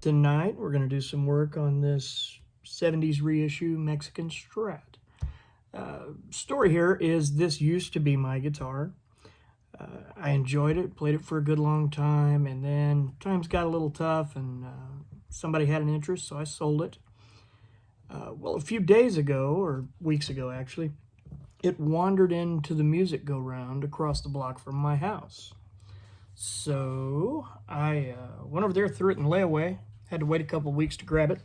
Tonight we're going to do some work on this 70's reissue Mexican Strat. Story here is this used to be my guitar. I enjoyed it, played it for a good long time, and then times got a little tough and somebody had an interest, so I sold it. Well, a few days ago, or weeks ago actually, it wandered into the music go-round across the block from my house. So I went over there, threw it in layaway. Had to wait a couple weeks to grab it.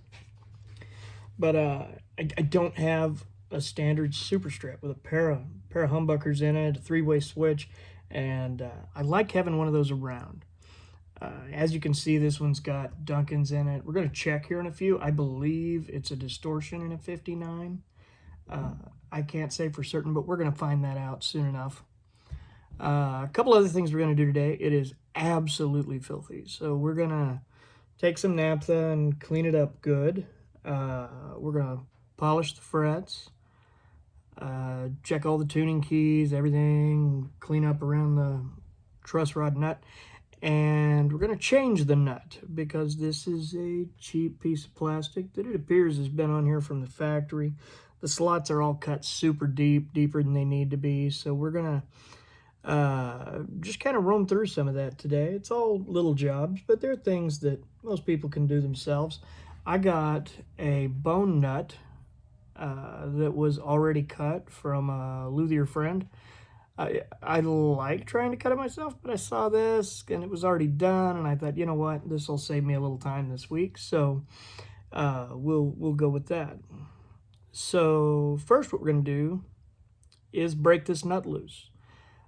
But I don't have a standard Super Strat with a pair of humbuckers in it, a three-way switch, and I like having one of those around. As you can see, this one's got Duncans in it. We're going to check here in a few. I believe it's a distortion in a 59. I can't say for certain, but we're going to find that out soon enough. A couple other things we're going to do today. It is absolutely filthy, so we're going to take some naphtha and clean it up good. We're going to polish the frets, check all the tuning keys, everything, clean up around the truss rod nut, and we're going to change the nut because this is a cheap piece of plastic that it appears has been on here from the factory. The slots are all cut super deep, deeper than they need to be, so we're going to just kind of roam through some of that today. It's all little jobs, but they're things that most people can do themselves. I got a bone nut that was already cut from a luthier friend. I like trying to cut it myself, but I saw this and it was already done, and I thought, you know what, this will save me a little time this week, so we'll go with that. So first what we're going to do is break this nut loose.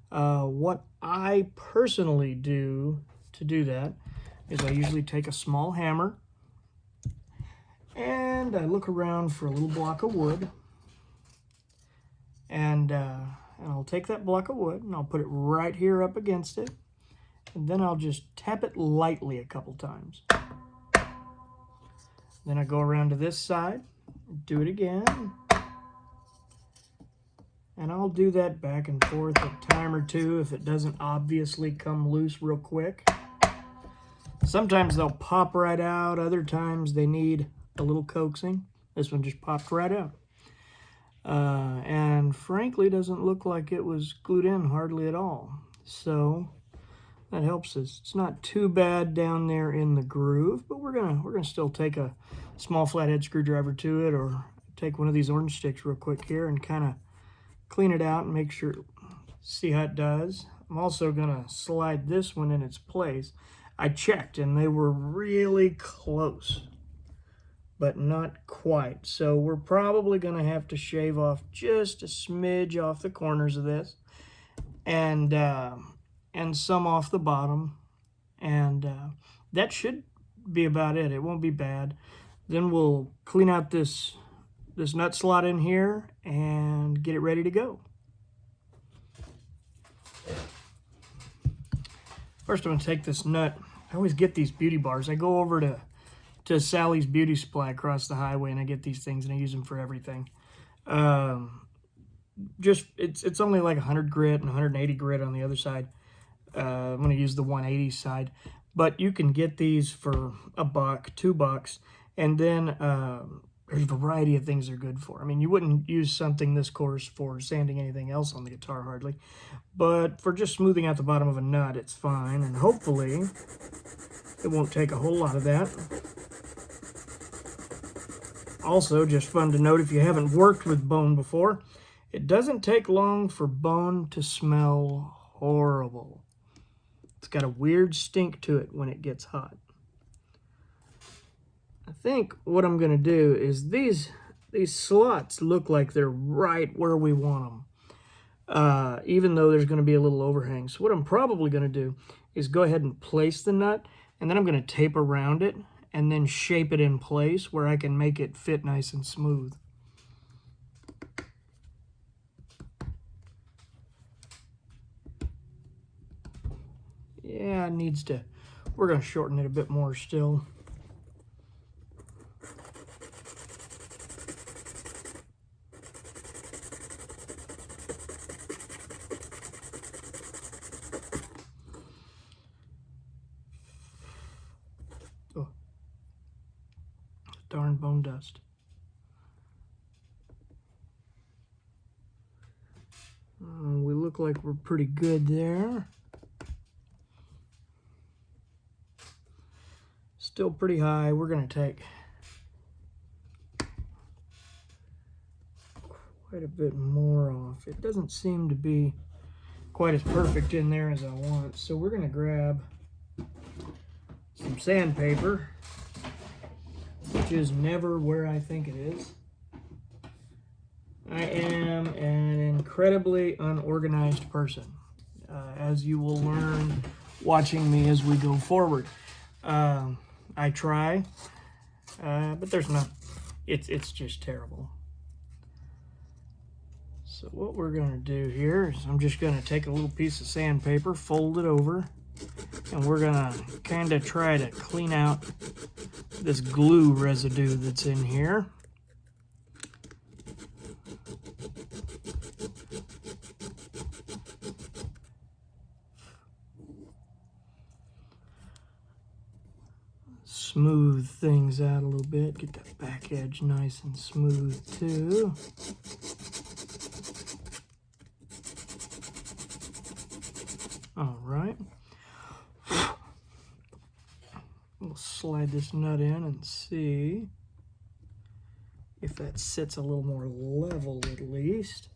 What I personally do to do that is I usually take a small hammer and I look around for a little block of wood, and I'll take that block of wood and I'll put it right here up against it, and then I'll just tap it lightly a couple times. Then I go around to this side, do it again. And I'll do that back and forth a time or two if it doesn't obviously come loose real quick. Sometimes they'll pop right out. Other times they need a little coaxing. This one just popped right out. And frankly, doesn't look like it was glued in hardly at all. So that helps us. It's not too bad down there in the groove, but we're gonna still take a small flathead screwdriver to it, or take one of these orange sticks real quick here and kind of clean it out and make sure, see how it does. I'm also going to slide this one in its place. I checked and they were really close, but not quite. So we're probably going to have to shave off just a smidge off the corners of this, and some off the bottom, and that should be about it. It won't be bad. Then we'll clean out this nut slot in here and get it ready to go. First I'm going to take this nut. I always get these beauty bars. I go over to Sally's Beauty Supply across the highway, and I get these things and I use them for everything. It's only like 100 grit and 180 grit on the other side. I'm going to use the 180 side, but you can get these for $1, $2, and then there's a variety of things they're good for. I mean, you wouldn't use something this coarse for sanding anything else on the guitar hardly, but for just smoothing out the bottom of a nut, it's fine, and hopefully it won't take a whole lot of that. Also, just fun to note, if you haven't worked with bone before, it doesn't take long for bone to smell horrible. It's got a weird stink to it when it gets hot. I think what I'm going to do is these slots look like they're right where we want them, even though there's going to be a little overhang. So what I'm probably going to do is go ahead and place the nut, and then I'm going to tape around it and then shape it in place where I can make it fit nice and smooth. Yeah, it needs to, we're going to shorten it a bit more still. darn bone dust. We look like we're pretty good there. Still pretty high. We're going to take quite a bit more off. It doesn't seem to be quite as perfect in there as I want, so we're going to grab some sandpaper, which is never where I think it is. I am an incredibly unorganized person, as you will learn watching me as we go forward. I try, but there's not, it's just terrible. So what we're going to do here is I'm just going to take a little piece of sandpaper, fold it over, and we're going to kind of try to clean out this glue residue that's in here. Smooth things out a little bit, get that back edge nice and smooth too. All right. We'll slide this nut in and see if that sits a little more level at least.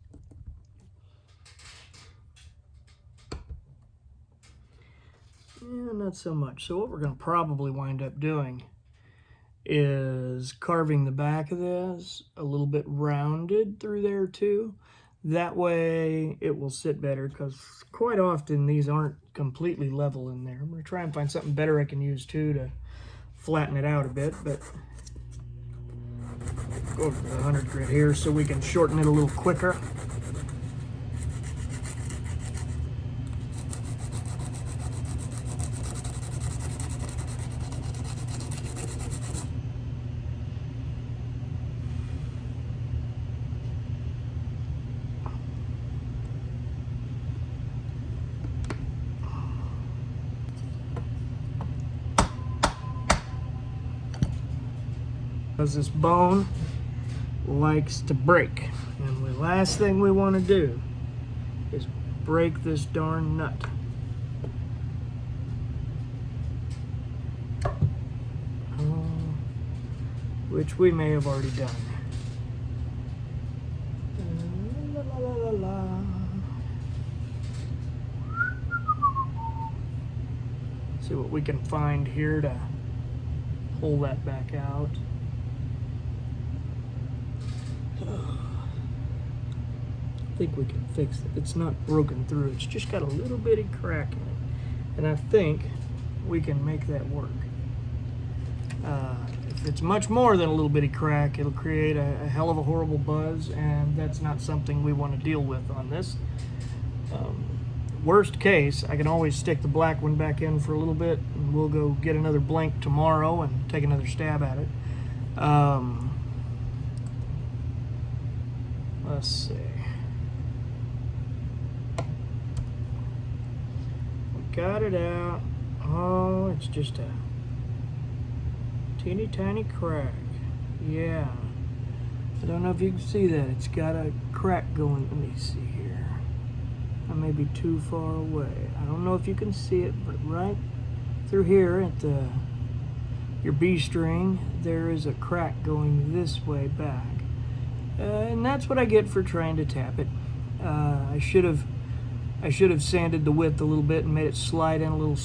Yeah, not so much. So what we're going to probably wind up doing is carving the back of this a little bit rounded through there too. That way it will sit better, because quite often these aren't completely level in there. I'm going to try and find something better I can use too to flatten it out a bit, but go over the 100 grit here so we can shorten it a little quicker. Because this bone likes to break, and the last thing we want to do is break this darn nut. Which we may have already done. La, la, la, la. See what we can find here to pull that back out. I think we can fix it. It's not broken through. It's just got a little bitty crack in it. And I think we can make that work. If it's much more than a little bitty crack, it'll create a hell of a horrible buzz, and that's not something we want to deal with on this. Worst case, I can always stick the black one back in for a little bit, and we'll go get another blank tomorrow and take another stab at it. Let's see. Got it out. Oh, it's just a teeny tiny crack. Yeah. I don't know if you can see that. It's got a crack going. Let me see here. I may be too far away. I don't know if you can see it, but right through here at your B string, there is a crack going this way back. And that's what I get for trying to tap it. I should have sanded the width a little bit and made it slide in a little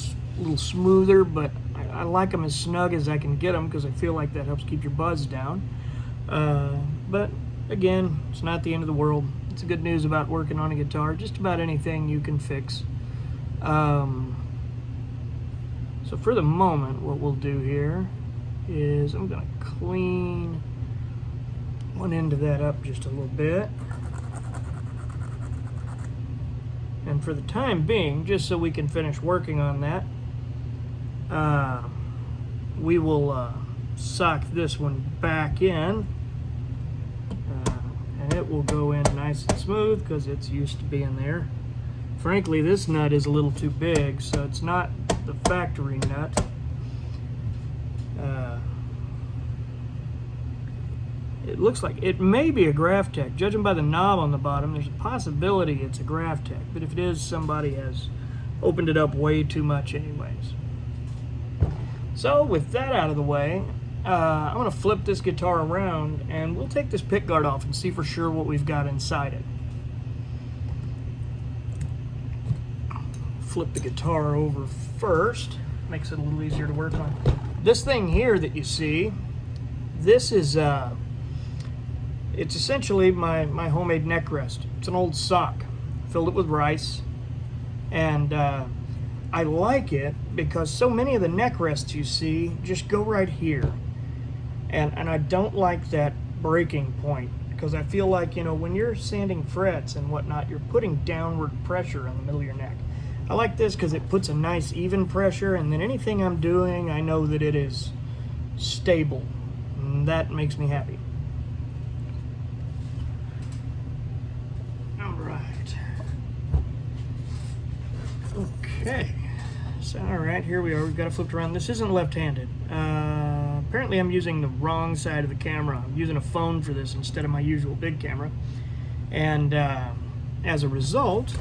smoother, but I like them as snug as I can get them because I feel like that helps keep your buzz down. But again, it's not the end of the world. It's good news about working on a guitar. Just about anything you can fix. So for the moment, what we'll do here is I'm going to clean one end of that up just a little bit. And for the time being, just so we can finish working on that, we will sock this one back in, and it will go in nice and smooth because it's used to being there. Frankly, this nut is a little too big, so it's not the factory nut. It looks like it may be a Graphtec. Judging by the knob on the bottom, there's a possibility it's a Graphtec. But if it is, somebody has opened it up way too much anyways. So with that out of the way, I'm going to flip this guitar around and we'll take this pickguard off and see for sure what we've got inside it. Flip the guitar over first. Makes it a little easier to work on. This thing here that you see, this is it's essentially my homemade neck rest. It's an old sock. Filled it with rice, and I like it because so many of the neck rests you see just go right here, and I don't like that breaking point, because I feel like, you know, when you're sanding frets and whatnot, you're putting downward pressure on the middle of your neck. I like this because it puts a nice even pressure, and then anything I'm doing, I know that it is stable, and that makes me happy. All right. Okay. So, all right, here we are. We've got it flipped around. This isn't left-handed. Apparently I'm using the wrong side of the camera. I'm using a phone for this instead of my usual big camera. And as a result,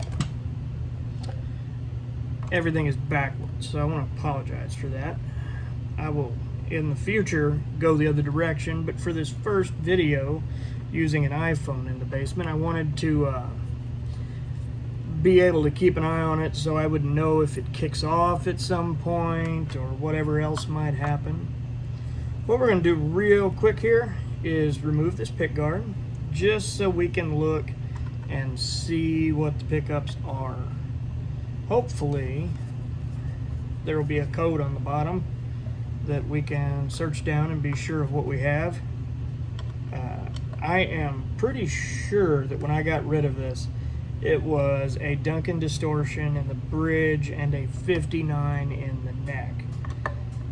everything is backwards, so I want to apologize for that. I will, in the future, go the other direction, but for this first video, using an iPhone in the basement, I wanted to be able to keep an eye on it so I would know if it kicks off at some point or whatever else might happen. What we're going to do real quick here is remove this pickguard, just so we can look and see what the pickups are. Hopefully there will be a code on the bottom that we can search down and be sure of what we have. I am pretty sure that when I got rid of this, it was a Duncan distortion in the bridge and a 59 in the neck.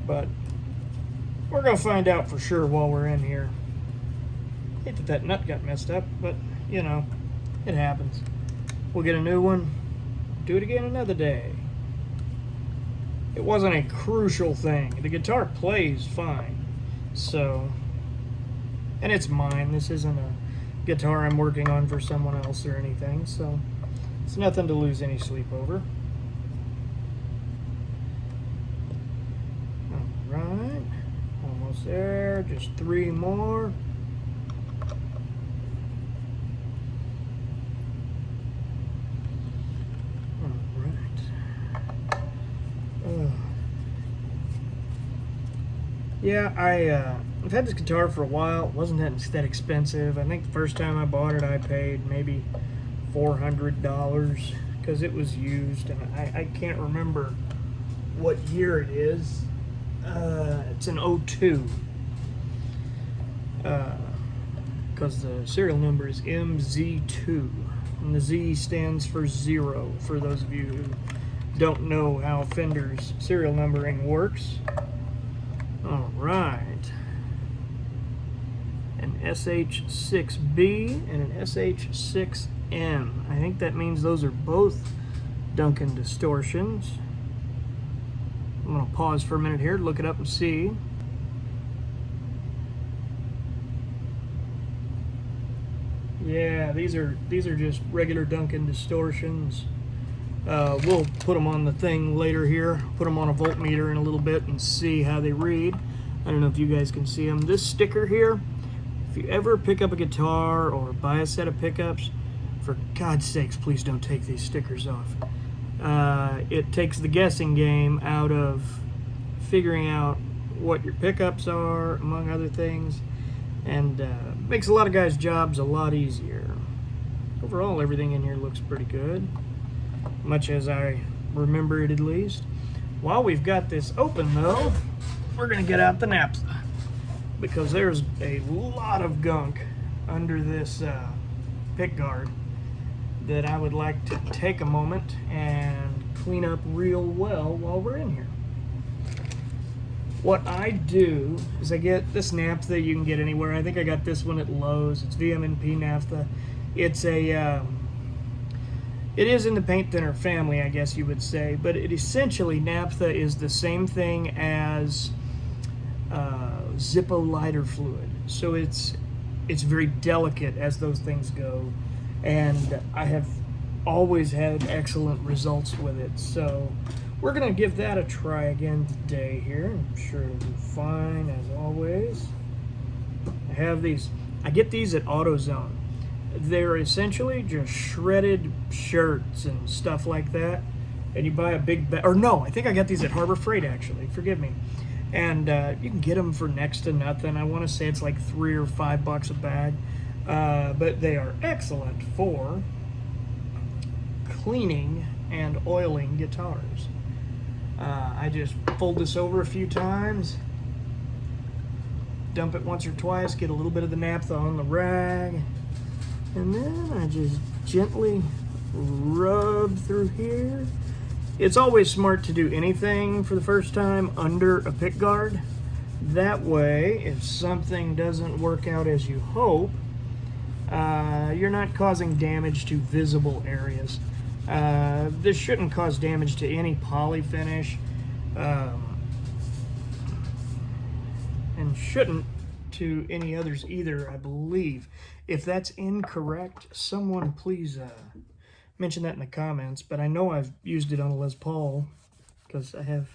But we're going to find out for sure while we're in here. I hate that that nut got messed up, but you know, it happens. We'll get a new one. Do it again another day. It wasn't a crucial thing. The guitar plays fine, so, and it's mine. This isn't a guitar I'm working on for someone else or anything, so it's nothing to lose any sleep over. All right, almost there. Just 3 more. Yeah, I've had this guitar for a while. It wasn't that expensive. I think the first time I bought it, I paid maybe $400 because it was used, and I can't remember what year it is. It's an 02 because the serial number is MZ2, and the Z stands for 0 for those of you who don't know how Fender's serial numbering works. All right, an SH6B and an SH6M. I think that means those are both Duncan distortions. I'm gonna pause for a minute here to look it up and see. Yeah, these are just regular Duncan distortions. We'll put them on the thing later here, put them on a voltmeter in a little bit and see how they read. I don't know if you guys can see them. This sticker here, if you ever pick up a guitar or buy a set of pickups, for God's sakes, please don't take these stickers off. It takes the guessing game out of figuring out what your pickups are, among other things, and makes a lot of guys' jobs a lot easier. Overall, everything in here looks pretty good, much as I remember it at least. While we've got this open though, we're gonna get out the naphtha, because there's a lot of gunk under this pickguard that I would like to take a moment and clean up real well while we're in here. What I do is I get this naphtha you can get anywhere. I think I got this one at Lowe's. It's VMNP naphtha. It's a it is in the paint thinner family, I guess you would say, but it essentially, naphtha is the same thing as Zippo lighter fluid. So it's it's very delicate as those things go, and I have always had excellent results with it. So we're gonna give that a try again today here. I'm sure it'll do fine as always. I have these, I get these at AutoZone. They're essentially just shredded shirts and stuff like that. And you buy a big bag, or no, I think I got these at Harbor Freight actually, forgive me. And you can get them for next to nothing. I want to say it's like $3 or $5 a bag. But they are excellent for cleaning and oiling guitars. I just fold this over a few times, dump it once or twice, get a little bit of the naphtha on the rag, and then I just gently rub through here. It's always smart to do anything for the first time under a pick guard. That way, if something doesn't work out as you hope, you're not causing damage to visible areas. This shouldn't cause damage to any poly finish, and shouldn't to any others either, I believe. If that's incorrect, someone please mention that in the comments, but I know I've used it on a Les Paul because I have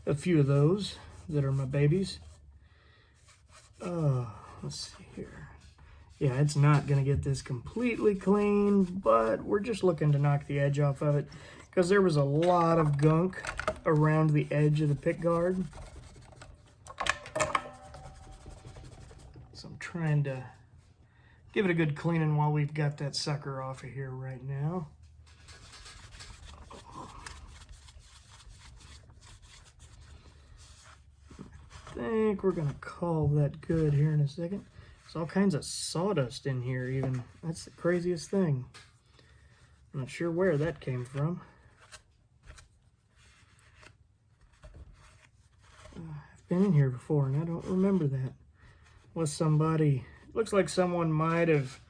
a few of those that are my babies. Let's see here. Yeah, it's not going to get this completely clean, but we're just looking to knock the edge off of it because there was a lot of gunk around the edge of the pick guard. So I'm trying to give it a good cleaning while we've got that sucker off of here right now. I think we're going to call that good here in a second. There's all kinds of sawdust in here even. That's the craziest thing. I'm not sure where that came from. I've been in here before and I don't remember that. Unless somebody, looks like someone might have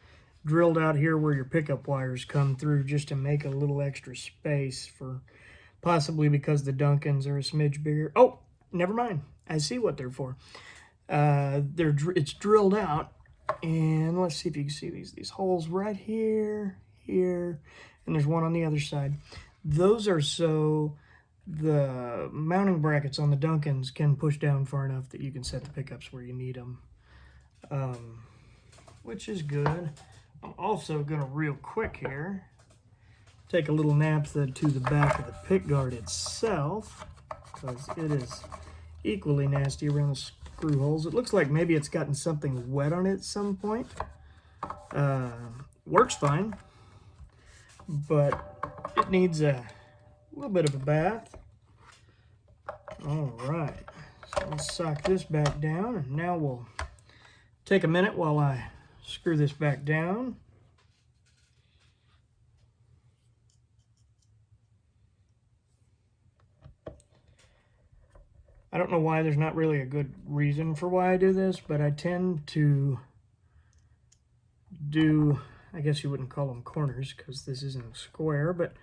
drilled out here where your pickup wires come through just to make a little extra space for, possibly because the Duncans are a smidge bigger. Oh, never mind. I see what they're for. It's drilled out, and let's see if you can see these holes right here, here, and there's one on the other side. Those are so the mounting brackets on the Duncans can push down far enough that you can set the pickups where you need them, which is good. I'm also going to real quick here take a little naphtha to the back of the pick guard itself, because it is equally nasty around the screw holes. It looks like maybe it's gotten something wet on it at some point. Works fine, but it needs a little bit of a bath. All right, so let's sock this back down, and now we'll take a minute while I screw this back down. I don't know why, there's not really a good reason for why I do this, but I tend to do, I guess you wouldn't call them corners because this isn't a square, but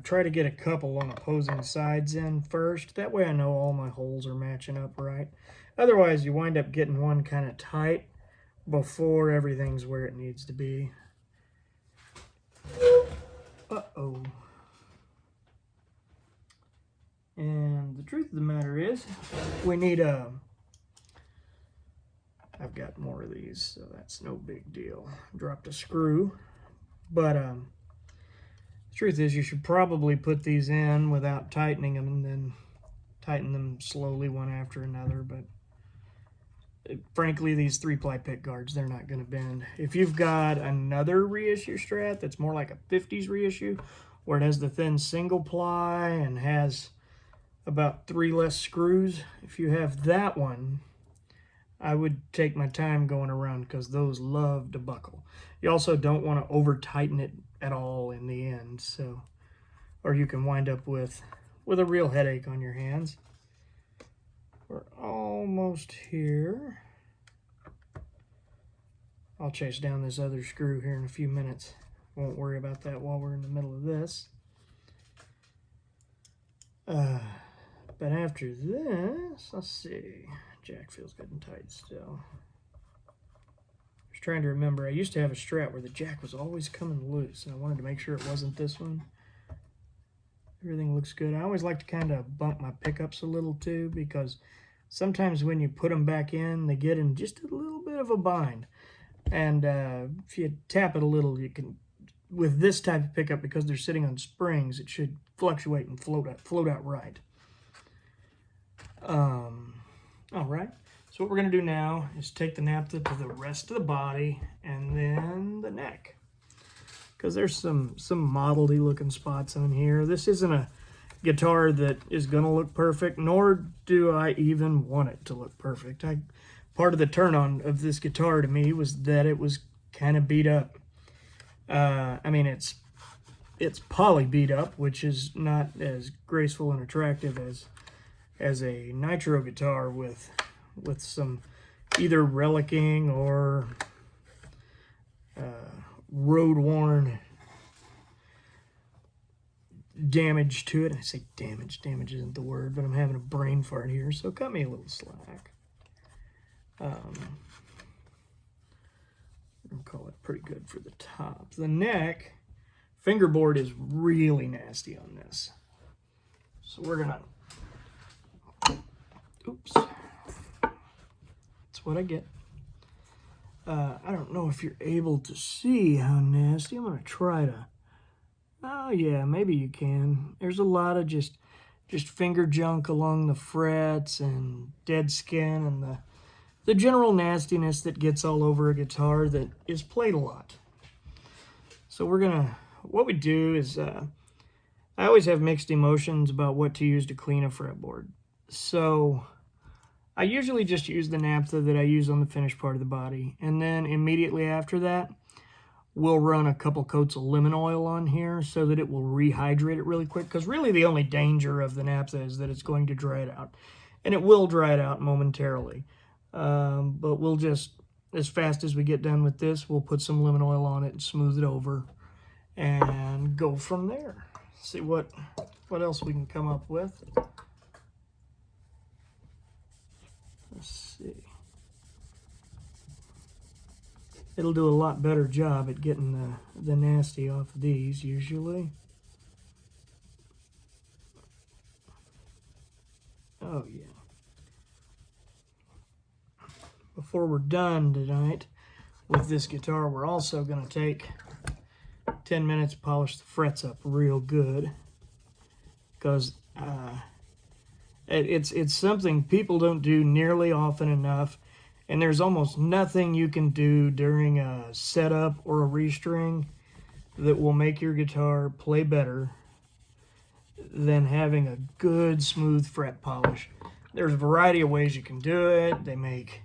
try to get a couple on opposing sides in first. That way I know all my holes are matching up right. Otherwise you wind up getting one kind of tight before everything's where it needs to be. Uh-oh. And the truth of the matter is, we need a, I've got more of these, so that's no big deal. Dropped a screw, but the truth is you should probably put these in without tightening them and then tighten them slowly one after another, but frankly, these 3-ply pick guards, they're not going to bend. If you've got another reissue Strat that's more like a 50s reissue, where it has the thin single ply and has about 3 less screws, if you have that one, I would take my time going around because those love to buckle. You also don't want to over tighten it at all in the end, so, or you can wind up with a real headache on your hands. We're almost here. I'll chase down this other screw here in a few minutes. Won't worry about that while we're in the middle of this. But after this, let's see. Jack feels good and tight still. trying to remember. I used to have a Strat where the jack was always coming loose, and I wanted to make sure it wasn't this one. Everything looks good. I always like to kind of bump my pickups a little too, because sometimes when you put them back in, they get in just a little bit of a bind. And if you tap it a little, you can, with this type of pickup, because they're sitting on springs, it should fluctuate and float out right. All right. So what we're going to do now is take the naphtha to the rest of the body and then the neck, because there's some modelly looking spots on here. This isn't a guitar that is going to look perfect, nor do I even want it to look perfect. Part of the turn on of this guitar to me was that it was kind of beat up. I mean, it's poly beat up, which is not as graceful and attractive as a nitro guitar with some either relicking or road-worn damage to it. I say damage isn't the word, but I'm having a brain fart here, so cut me a little slack. I'll call it pretty good for the top. The neck, fingerboard is really nasty on this. So we're gonna, oops. That's what I get. I don't know if you're able to see how nasty. I'm gonna try to, oh yeah, maybe you can. There's a lot of just finger junk along the frets and dead skin and the general nastiness that gets all over a guitar that is played a lot. So what we do is, I always have mixed emotions about what to use to clean a fretboard. So I usually just use the naphtha that I use on the finished part of the body. And then immediately after that, we'll run a couple coats of lemon oil on here so that it will rehydrate it really quick. Because really the only danger of the naphtha is that it's going to dry it out. And it will dry it out momentarily. But we'll just, as fast as we get done with this, we'll put some lemon oil on it and smooth it over and go from there. See what else we can come up with. Let's see. It'll do a lot better job at getting the nasty off of these usually. Oh yeah. Before we're done tonight with this guitar, we're also going to take 10 minutes to polish the frets up real good, because it's something people don't do nearly often enough, and there's almost nothing you can do during a setup or a restring that will make your guitar play better than having a good smooth fret polish. There's a variety of ways you can do it. They make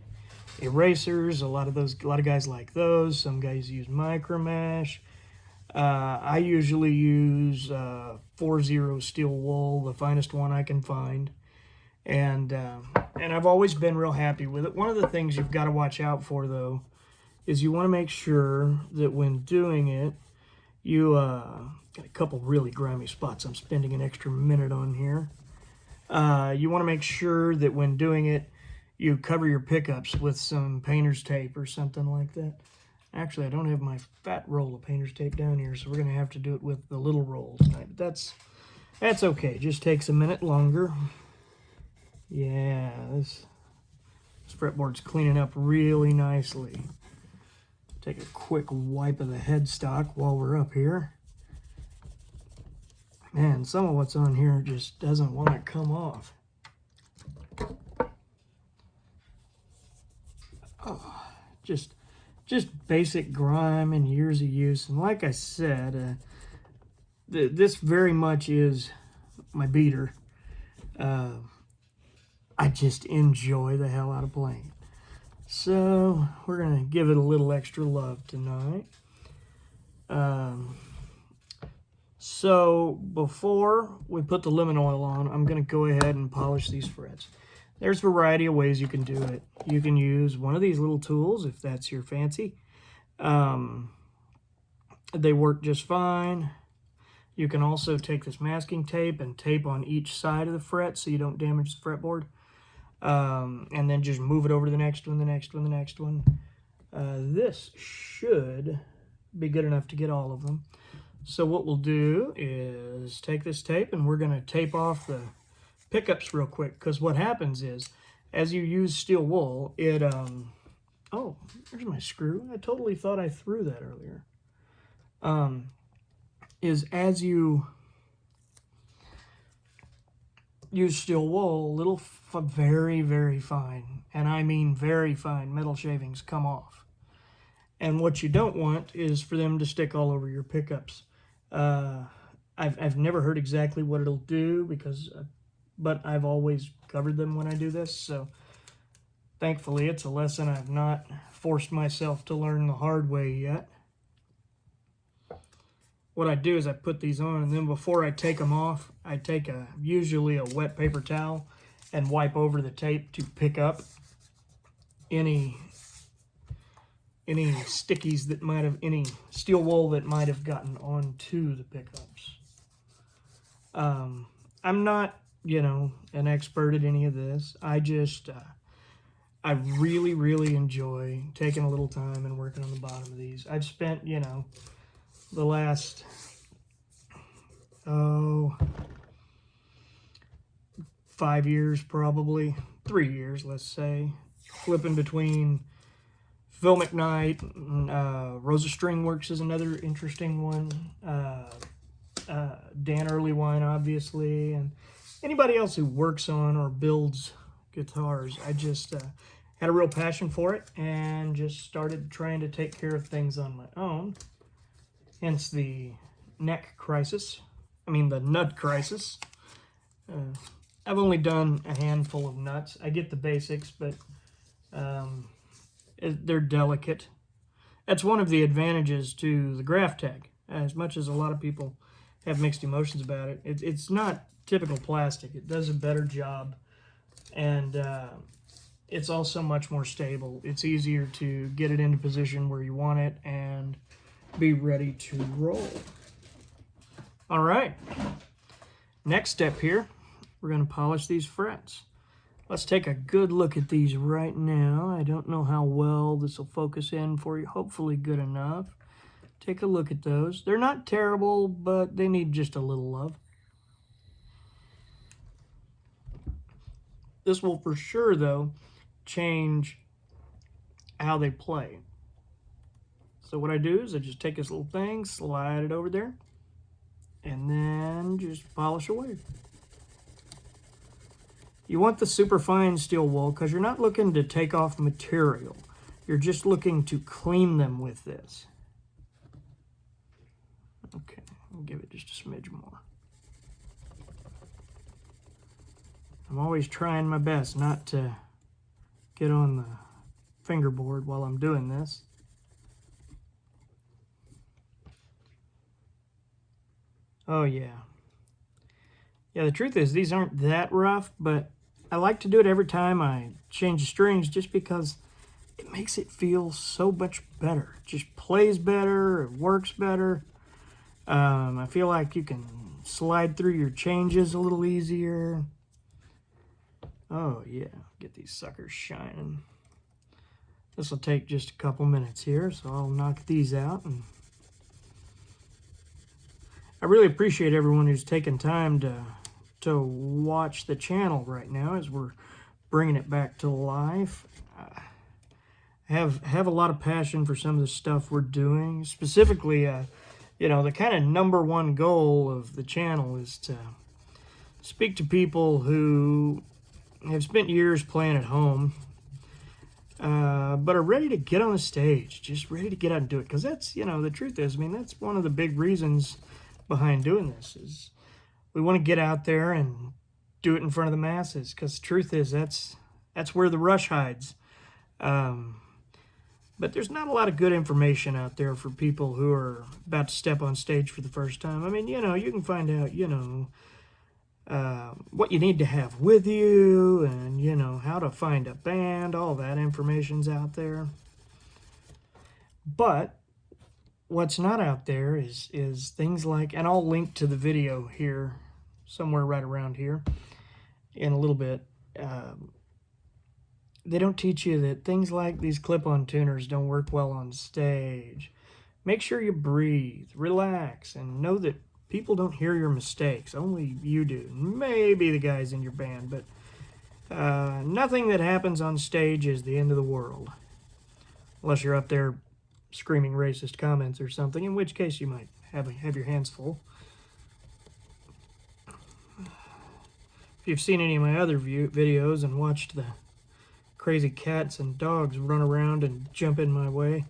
erasers, a lot of guys like those. Some guys use micro mesh. I usually use 4-0 steel wool, the finest one I can find, and I've always been real happy with it. One of the things you've got to watch out for, though, is you want to make sure that when doing it, you got a couple really grimy spots I'm spending an extra minute on here. You want to make sure that when doing it, you cover your pickups with some painter's tape or something like that. Actually, I don't have my fat roll of painter's tape down here, so we're going to have to do it with the little roll tonight. But that's okay. It just takes a minute longer. Yeah, this fretboard's cleaning up really nicely. Take a quick wipe of the headstock while we're up here. Man, some of what's on here just doesn't want to come off. Oh, just basic grime and years of use. And like I said, this very much is my beater. I just enjoy the hell out of playing it. So we're going to give it a little extra love tonight. So before we put the lemon oil on, I'm going to go ahead and polish these frets. There's a variety of ways you can do it. You can use one of these little tools if that's your fancy. They work just fine. You can also take this masking tape and tape on each side of the fret so you don't damage the fretboard. And then just move it over to the next one, the next one, the next one. This should be good enough to get all of them. So what we'll do is take this tape and we're going to tape off the pickups real quick, because what happens is as you use steel wool, it oh, there's my screw. I totally thought I threw that earlier. Is as you use steel wool, little very, very fine, and I mean very fine, metal shavings come off. And what you don't want is for them to stick all over your pickups. I've never heard exactly what it'll do, but I've always covered them when I do this, so thankfully it's a lesson I've not forced myself to learn the hard way yet. What I do is I put these on, and then before I take them off, I take usually a wet paper towel and wipe over the tape to pick up any stickies that might have, any steel wool that might have gotten onto the pickups. I'm not, an expert at any of this. I just, I really, really enjoy taking a little time and working on the bottom of these. I've spent, the last 5 years, probably 3 years, let's say, flipping between Phil McKnight, Rosa Stringworks is another interesting one, Dan Earlywine, obviously, and anybody else who works on or builds guitars. I just had a real passion for it and just started trying to take care of things on my own. Hence the neck crisis. I mean the nut crisis. I've only done a handful of nuts. I get the basics, but they're delicate. That's one of the advantages to the Graph Tag. As much as a lot of people have mixed emotions about it, it's not typical plastic. It does a better job, and it's also much more stable. It's easier to get it into position where you want it and be ready to roll. All right, next step here, we're going to polish these frets. Let's take a good look at these right now. I don't know how well this will focus in for you. Hopefully good enough. Take a look at those. They're not terrible, but they need just a little love. This will for sure, though, change how they play. So what I do is I just take this little thing, slide it over there, and then just polish away. You want the super fine steel wool because you're not looking to take off material. You're just looking to clean them with this. Okay, I'll give it just a smidge more. I'm always trying my best not to get on the fingerboard while I'm doing this. Oh yeah. Yeah, the truth is these aren't that rough, but I like to do it every time I change the strings just because it makes it feel so much better. It just plays better, it works better. I feel like you can slide through your changes a little easier. Oh yeah, get these suckers shining. This will take just a couple minutes here, so I'll knock these out. And I really appreciate everyone who's taken time to watch the channel right now as we're bringing it back to life. I have a lot of passion for some of the stuff we're doing. Specifically, the kind of #1 goal of the channel is to speak to people who have spent years playing at home, but are ready to get on the stage, just ready to get out and do it. Because that's, the truth is, that's one of the big reasons behind doing this is we want to get out there and do it in front of the masses, because the truth is that's where the rush hides. But there's not a lot of good information out there for people who are about to step on stage for the first time. You can find out, what you need to have with you, and how to find a band. All that information's out there. But what's not out there is things like, and I'll link to the video here, somewhere right around here in a little bit, they don't teach you that things like these clip-on tuners don't work well on stage. Make sure you breathe, relax, and know that people don't hear your mistakes. Only you do. Maybe the guys in your band, but nothing that happens on stage is the end of the world. Unless you're up there screaming racist comments or something, in which case you might have your hands full. If you've seen any of my other videos and watched the crazy cats and dogs run around and jump in my way,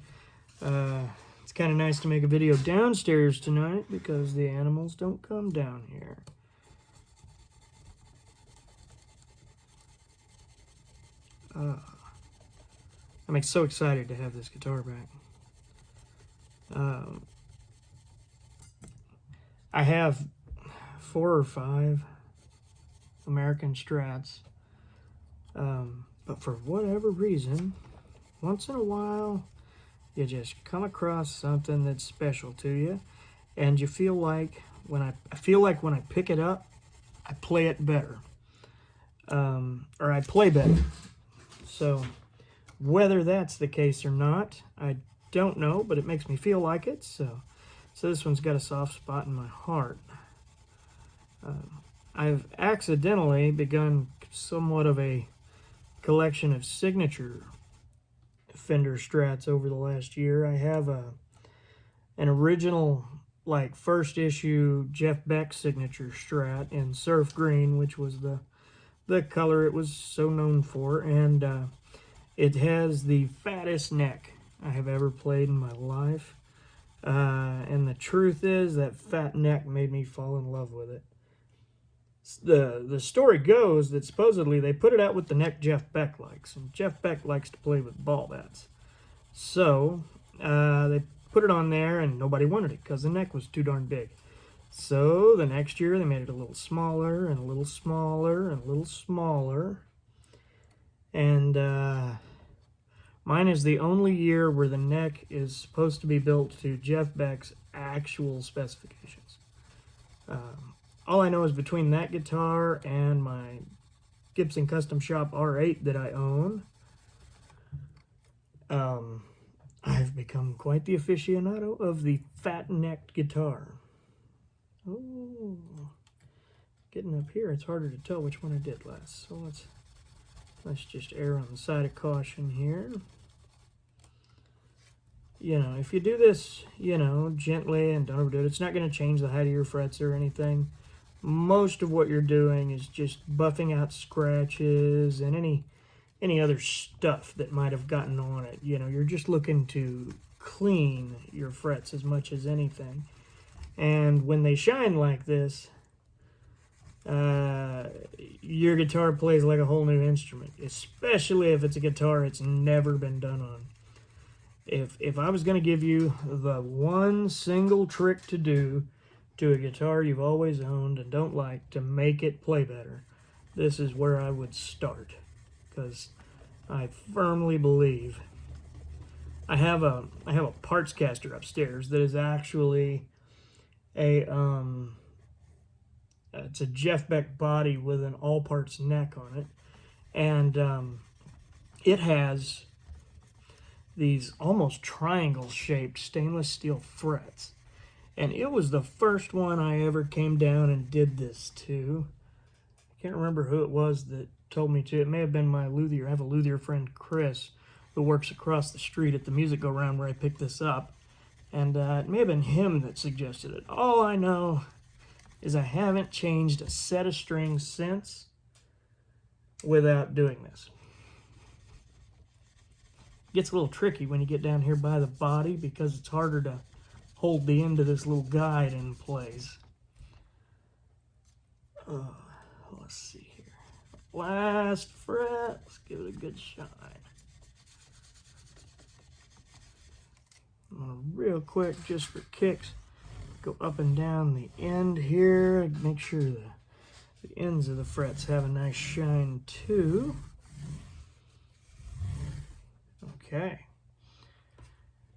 it's kind of nice to make a video downstairs tonight because the animals don't come down here. I'm so excited to have this guitar back. I have 4 or 5 American Strats, but for whatever reason, once in a while, you just come across something that's special to you, and you feel like when I pick it up, I play it better, or I play better. So whether that's the case or not, I don't know, but it makes me feel like it. So this one's got a soft spot in my heart. I've accidentally begun somewhat of a collection of signature Fender Strats over the last year. I have an original, like, first issue Jeff Beck signature Strat in surf green, which was the color it was so known for, and it has the fattest neck I have ever played in my life. And the truth is that fat neck made me fall in love with it. The story goes that supposedly they put it out with the neck Jeff Beck likes, and Jeff Beck likes to play with ball bats. So they put it on there and nobody wanted it because the neck was too darn big. So the next year they made it a little smaller and a little smaller and a little smaller. And mine is the only year where the neck is supposed to be built to Jeff Beck's actual specifications. All I know is between that guitar and my Gibson Custom Shop R8 that I own, I've become quite the aficionado of the fat-necked guitar. Oh, getting up here, it's harder to tell which one I did last. So let's just err on the side of caution here. You know, if you do this, you know, gently and don't overdo it, it's not going to change the height of your frets or anything. Most of what you're doing is just buffing out scratches and any other stuff that might have gotten on it. You know, you're just looking to clean your frets as much as anything. And when they shine like this, your guitar plays like a whole new instrument, especially if it's a guitar it's never been done on. If I was going to give you the one single trick to do to a guitar you've always owned and don't like to make it play better, this is where I would start, because I firmly believe I have a parts caster upstairs that is actually a it's a Jeff Beck body with an all parts neck on it, and it has these almost triangle shaped stainless steel frets, and it was the first one I ever came down and did this to. I can't remember who it was that told me to. It may have been my luthier. I have a luthier friend, Chris, who works across the street at the music go-round where I picked this up, and it may have been him that suggested it. All I know is I haven't changed a set of strings since without doing this. It gets a little tricky when you get down here by the body because it's harder to hold the end of this little guide in place. Let's see here. Last fret. Let's give it a good shine. I'm gonna real quick, just for kicks, go up and down the end here. Make sure the ends of the frets have a nice shine too. Okay.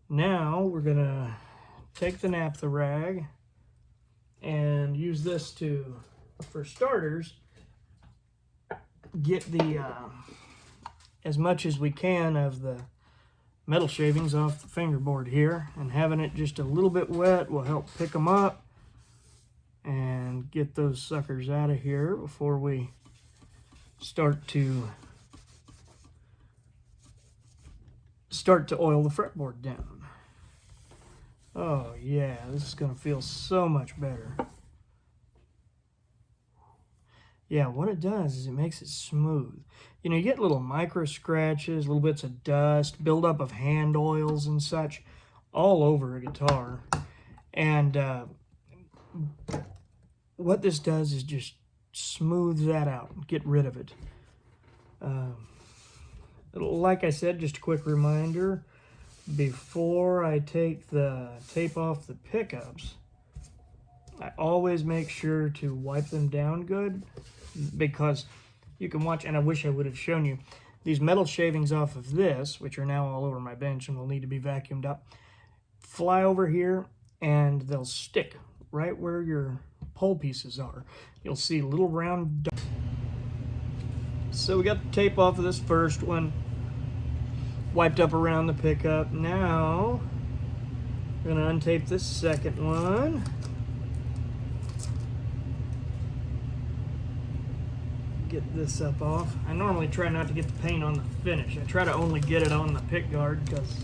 Now we're gonna take the naphtha rag and use this to, for starters, get the as much as we can of the metal shavings off the fingerboard here, and having it just a little bit wet will help pick them up and get those suckers out of here before we start to oil the fretboard down. Oh yeah, this is going to feel so much better. Yeah, what it does is it makes it smooth. You know, you get little micro scratches, little bits of dust, buildup of hand oils and such all over a guitar. And what this does is just smooth that out and get rid of it. Like I said, just a quick reminder, before I take the tape off the pickups, I always make sure to wipe them down good, because you can watch, and I wish I would have shown you, these metal shavings off of this, which are now all over my bench and will need to be vacuumed up, fly over here and they'll stick right where your pole pieces are. You'll see little round dots. So we got the tape off of this first one, wiped up around the pickup. Now we're going to untape this second one. Get this up off. I normally try not to get the paint on the finish. I try to only get it on the pick guard, because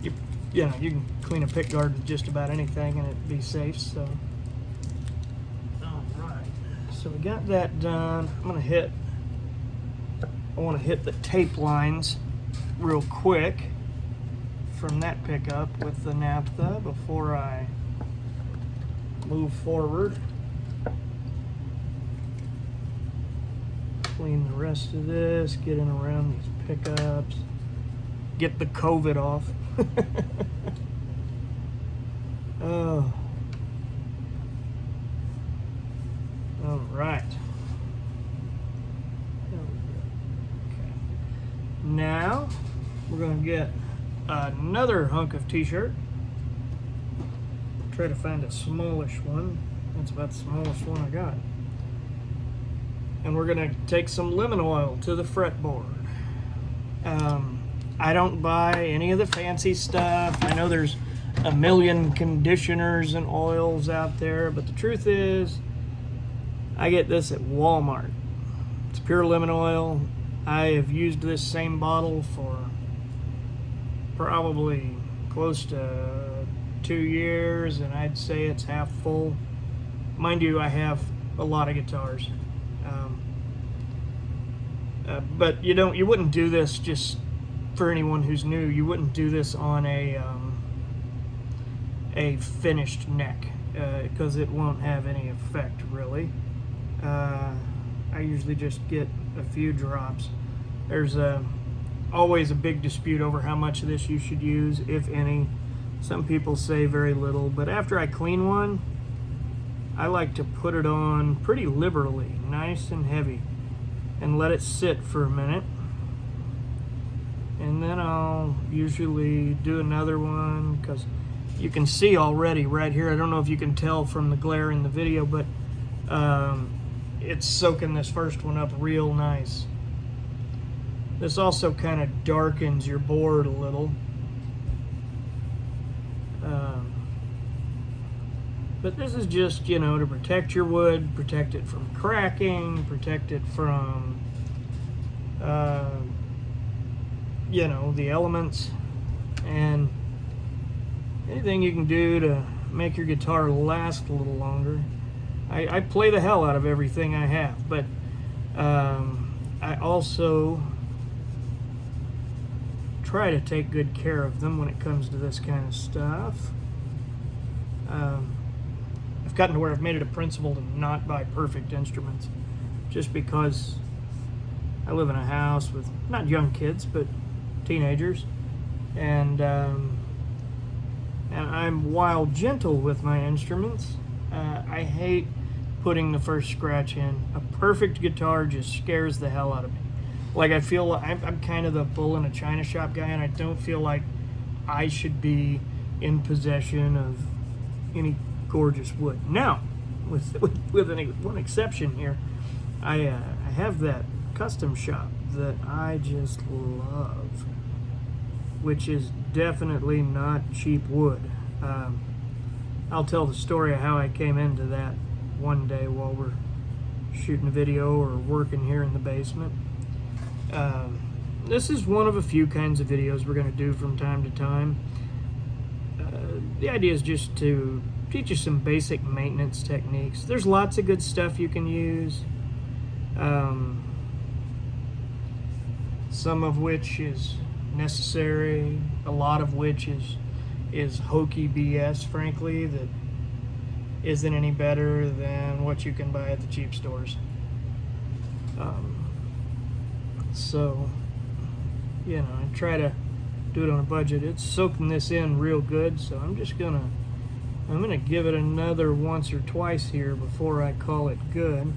you know, you can clean a pick guard with just about anything and it'd be safe. So all right, so we got that done. I want to hit the tape lines real quick from that pickup with the naphtha before I move forward. Clean the rest of this, get in around these pickups, get the COVID off. Oh. All right. Okay. Now we're going to get another hunk of t-shirt. Try to find a smallish one. That's about the smallest one I got. And we're going to take some lemon oil to the fretboard. I don't buy any of the fancy stuff. I know there's a million conditioners and oils out there, but the truth is, I get this at Walmart. It's pure lemon oil. I have used this same bottle for probably close to 2 years, and I'd say it's half full. Mind you, I have a lot of guitars. But you wouldn't do this, just for anyone who's new, you wouldn't do this on a finished neck, because it won't have any effect really. I usually just get a few drops. There's always a big dispute over how much of this you should use, if any. Some people say very little, but after I clean one, I like to put it on pretty liberally, nice and heavy, and let it sit for a minute. And then I'll usually do another one, because you can see already right here, I don't know if you can tell from the glare in the video, but it's soaking this first one up real nice. This also kind of darkens your board a little. But this is just, you know, to protect your wood, protect it from cracking, protect it from, you know, the elements, and anything you can do to make your guitar last a little longer. I play the hell out of everything I have, but I also try to take good care of them when it comes to this kind of stuff. I've gotten to where I've made it a principle to not buy perfect instruments, just because I live in a house with not young kids, but teenagers, and I'm, while gentle with my instruments, I hate putting the first scratch in. A perfect guitar just scares the hell out of me. Like, I feel like I'm kind of the bull in a china shop guy, and I don't feel like I should be in possession of any gorgeous wood. Now, with one exception here, I have that custom shop that I just love, which is definitely not cheap wood. I'll tell the story of how I came into that one day while we're shooting a video or working here in the basement. This is one of a few kinds of videos we're going to do from time to time. The idea is just to teach you some basic maintenance techniques. There's lots of good stuff you can use, some of which is necessary, a lot of which is hokey BS, frankly, that isn't any better than what you can buy at the cheap stores. So, you know, I try to do it on a budget. It's soaking this in real good, so I'm gonna give it another once or twice here before I call it good.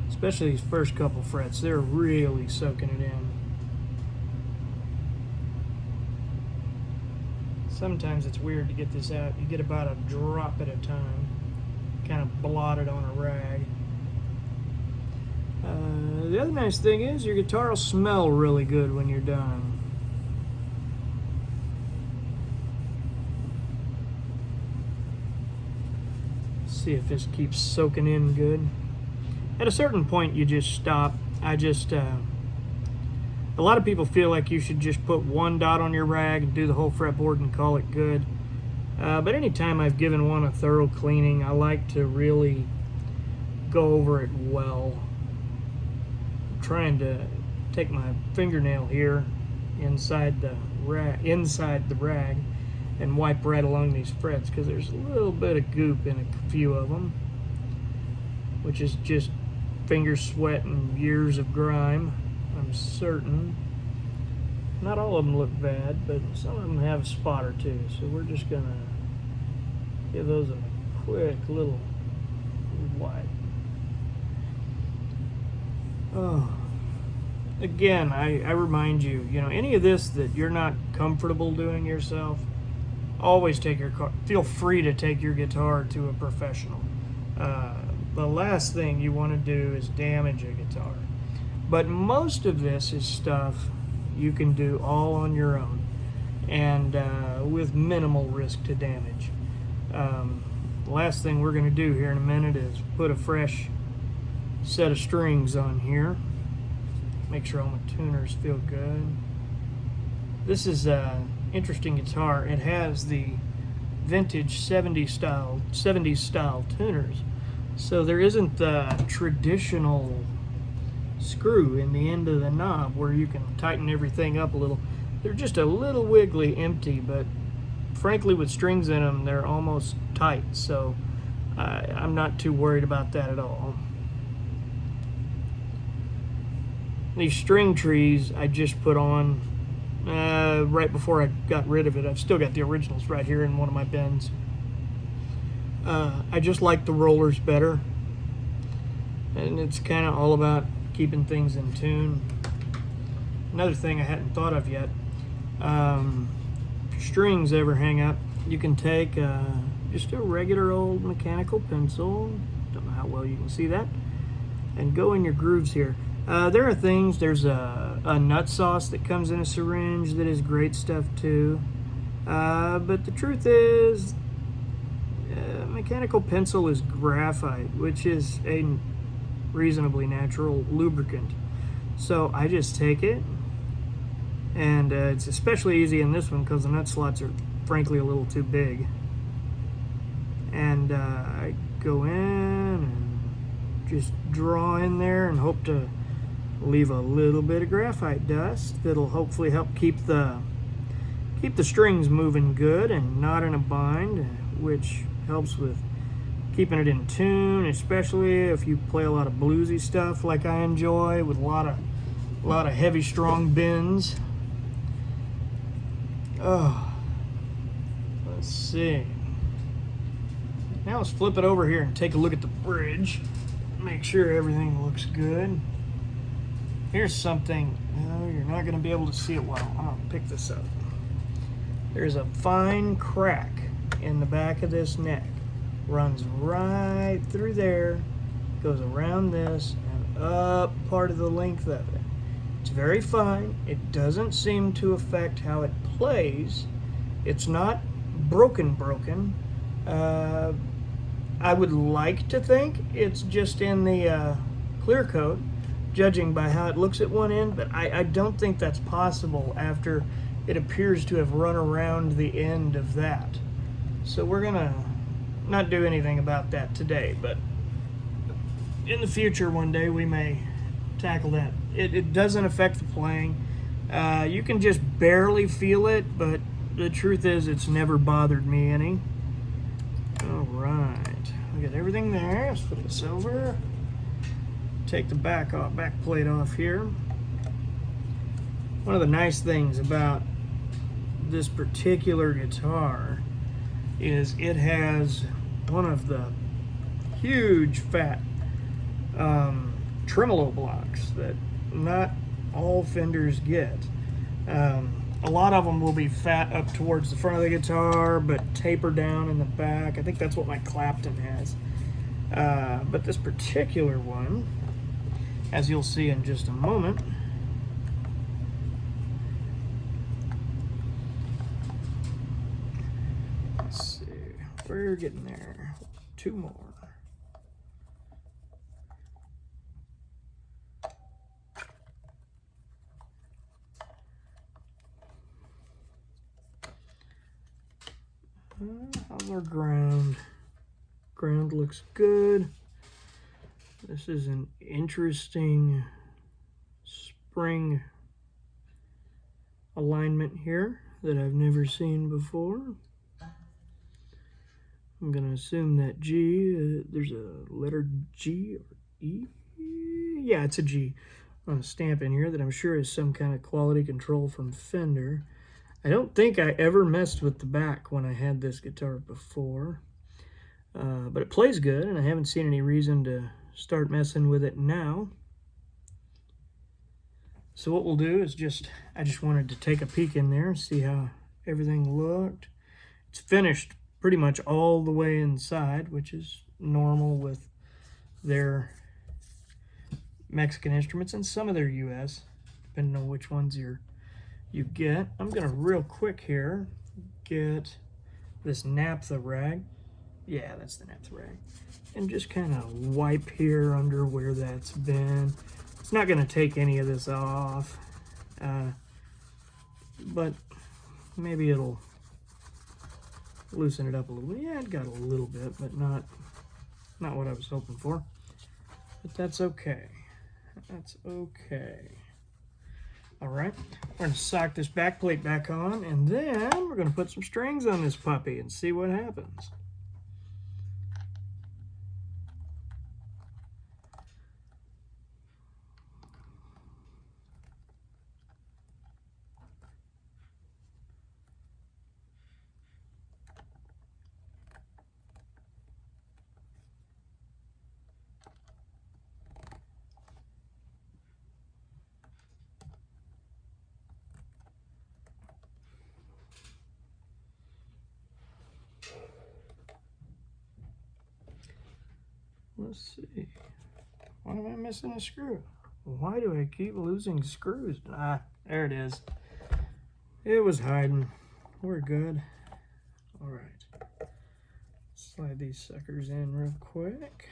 Especially these first couple frets, they're really soaking it in. Sometimes it's weird to get this out. You get about a drop at a time, kind of blot it on a rag. The other nice thing is your guitar will smell really good when you're done. See if this keeps soaking in good. At a certain point you just stop. A lot of people feel like you should just put one dot on your rag and do the whole fretboard and call it good. But anytime I've given one a thorough cleaning, I like to really go over it well. I'm trying to take my fingernail here inside the rag and wipe right along these frets, because there's a little bit of goop in a few of them, which is just finger sweat and years of grime, I'm certain. Not all of them look bad, but some of them have a spot or two, so we're just gonna give those a quick little wipe. Oh, again, I remind you, you know, any of this that you're not comfortable doing yourself, always feel free to take your guitar to a professional. The last thing you want to do is damage a guitar. But most of this is stuff you can do all on your own and with minimal risk to damage. The last thing we're going to do here in a minute is put a fresh set of strings on here. Make sure all my tuners feel good. This is an interesting guitar. It has the vintage 70s style tuners. So there isn't the traditional screw in the end of the knob where you can tighten everything up a little. They're just a little wiggly, empty, but frankly with strings in them they're almost tight, so I'm not too worried about that at all. These string trees I just put on right before I got rid of it. I've still got the originals right here in one of my bins. I just like the rollers better, and it's kind of all about keeping things in tune. Another thing I hadn't thought of yet, if your strings ever hang up, you can take just a regular old mechanical pencil, don't know how well you can see that, and go in your grooves here. There are things, there's a nut sauce that comes in a syringe that is great stuff too, but the truth is mechanical pencil is graphite, which is a reasonably natural lubricant. So I just take it, and it's especially easy in this one because the nut slots are frankly a little too big. And I go in and just draw in there and hope to leave a little bit of graphite dust that'll hopefully help keep the strings moving good and not in a bind, which helps with keeping it in tune, especially if you play a lot of bluesy stuff like I enjoy, with a lot of heavy, strong bends. Oh, let's see. Now let's flip it over here and take a look at the bridge. Make sure everything looks good. Here's something, you're not going to be able to see it well. I'll pick this up. There's a fine crack in the back of this neck. Runs right through there, goes around this, and up part of the length of it. It's very fine. It doesn't seem to affect how it plays. It's not broken. I would like to think it's just in the clear coat, judging by how it looks at one end, but I don't think that's possible after it appears to have run around the end of that. So we're gonna not do anything about that today, but in the future one day we may tackle that. It doesn't affect the playing. You can just barely feel it, but the truth is it's never bothered me any. All right, we got everything there. Let's flip this over. Take the back plate off here. One of the nice things about this particular guitar is it has one of the huge fat tremolo blocks that not all Fenders get. A lot of them will be fat up towards the front of the guitar but taper down in the back. I think that's what my Clapton has. But this particular one, as you'll see in just a moment, let's see, we're getting there. Two more. How's our ground? Ground looks good. This is an interesting spring alignment here that I've never seen before. I'm gonna assume that G, there's a letter G or E? Yeah, it's a G on a stamp in here that I'm sure is some kind of quality control from Fender. I don't think I ever messed with the back when I had this guitar before, but it plays good, and I haven't seen any reason to start messing with it now. So what we'll do is I just wanted to take a peek in there, see how everything looked. It's finished pretty much all the way inside, which is normal with their Mexican instruments and some of their US, depending on which ones you get. I'm gonna real quick here get this naphtha rag. Yeah, that's the naphtha rag. And just kind of wipe here under where that's been. It's not gonna take any of this off, but maybe it'll loosen it up a little bit. Yeah, it got a little bit, but not what I was hoping for. But that's okay. That's okay. All right, we're gonna sock this back plate back on, and then we're gonna put some strings on this puppy and see what happens. Let's see. Why am I missing a screw? Why do I keep losing screws? Ah, there it is. It was hiding. We're good. All right. Slide these suckers in real quick.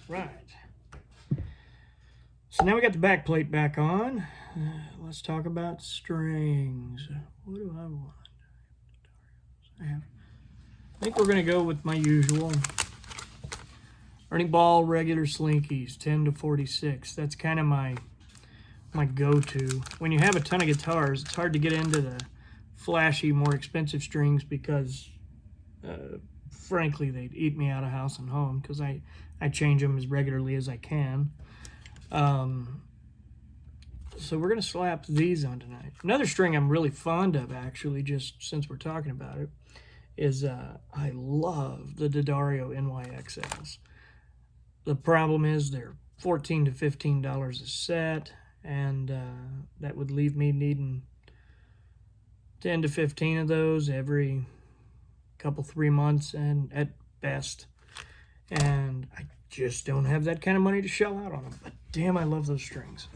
Right. So now we got the back plate back on. Let's talk about strings. What do I want? I think we're going to go with my usual Ernie Ball regular Slinkies, 10 to 46. That's kind of my go-to. When you have a ton of guitars, it's hard to get into the flashy, more expensive strings because frankly, they'd eat me out of house and home because I change them as regularly as I can. So we're going to slap these on tonight. Another string I'm really fond of, actually, just since we're talking about it, is I love the D'Addario NYXLs. The problem is they're $14 to $15 a set, and that would leave me needing 10 to 15 of those every couple, 3 months, and at best. And I just don't have that kind of money to shell out on them. But damn, I love those strings.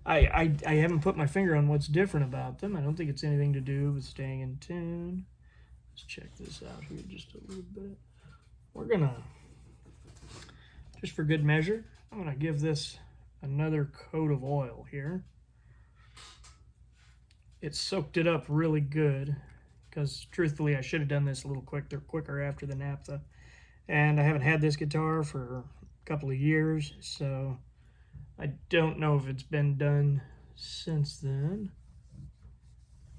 I haven't put my finger on what's different about them. I don't think it's anything to do with staying in tune. Let's check this out here just a little bit. We're gonna, just for good measure, I'm gonna give this another coat of oil here. It soaked it up really good, because truthfully I should have done this a little quicker after the naphtha. And I haven't had this guitar for a couple of years, so I don't know if it's been done since then.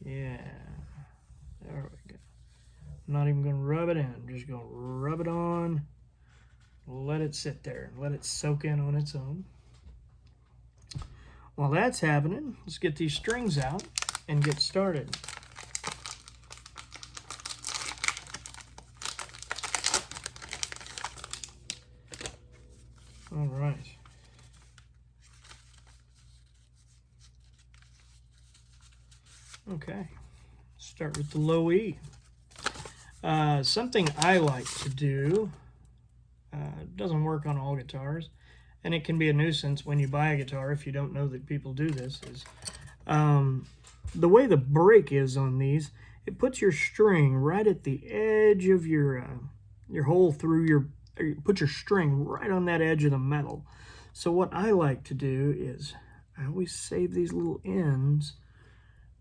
Yeah, there we go. I'm not even going to rub it in. I'm just going to rub it on, let it sit there, and let it soak in on its own. While that's happening, let's get these strings out and get started. All right. Okay, start with the low E. Something I like to do, doesn't work on all guitars, and it can be a nuisance when you buy a guitar if you don't know that people do this, is the way the break is on these, it puts your string right at the edge of your hole through your, put your string right on that edge of the metal. So what I like to do is I always save these little ends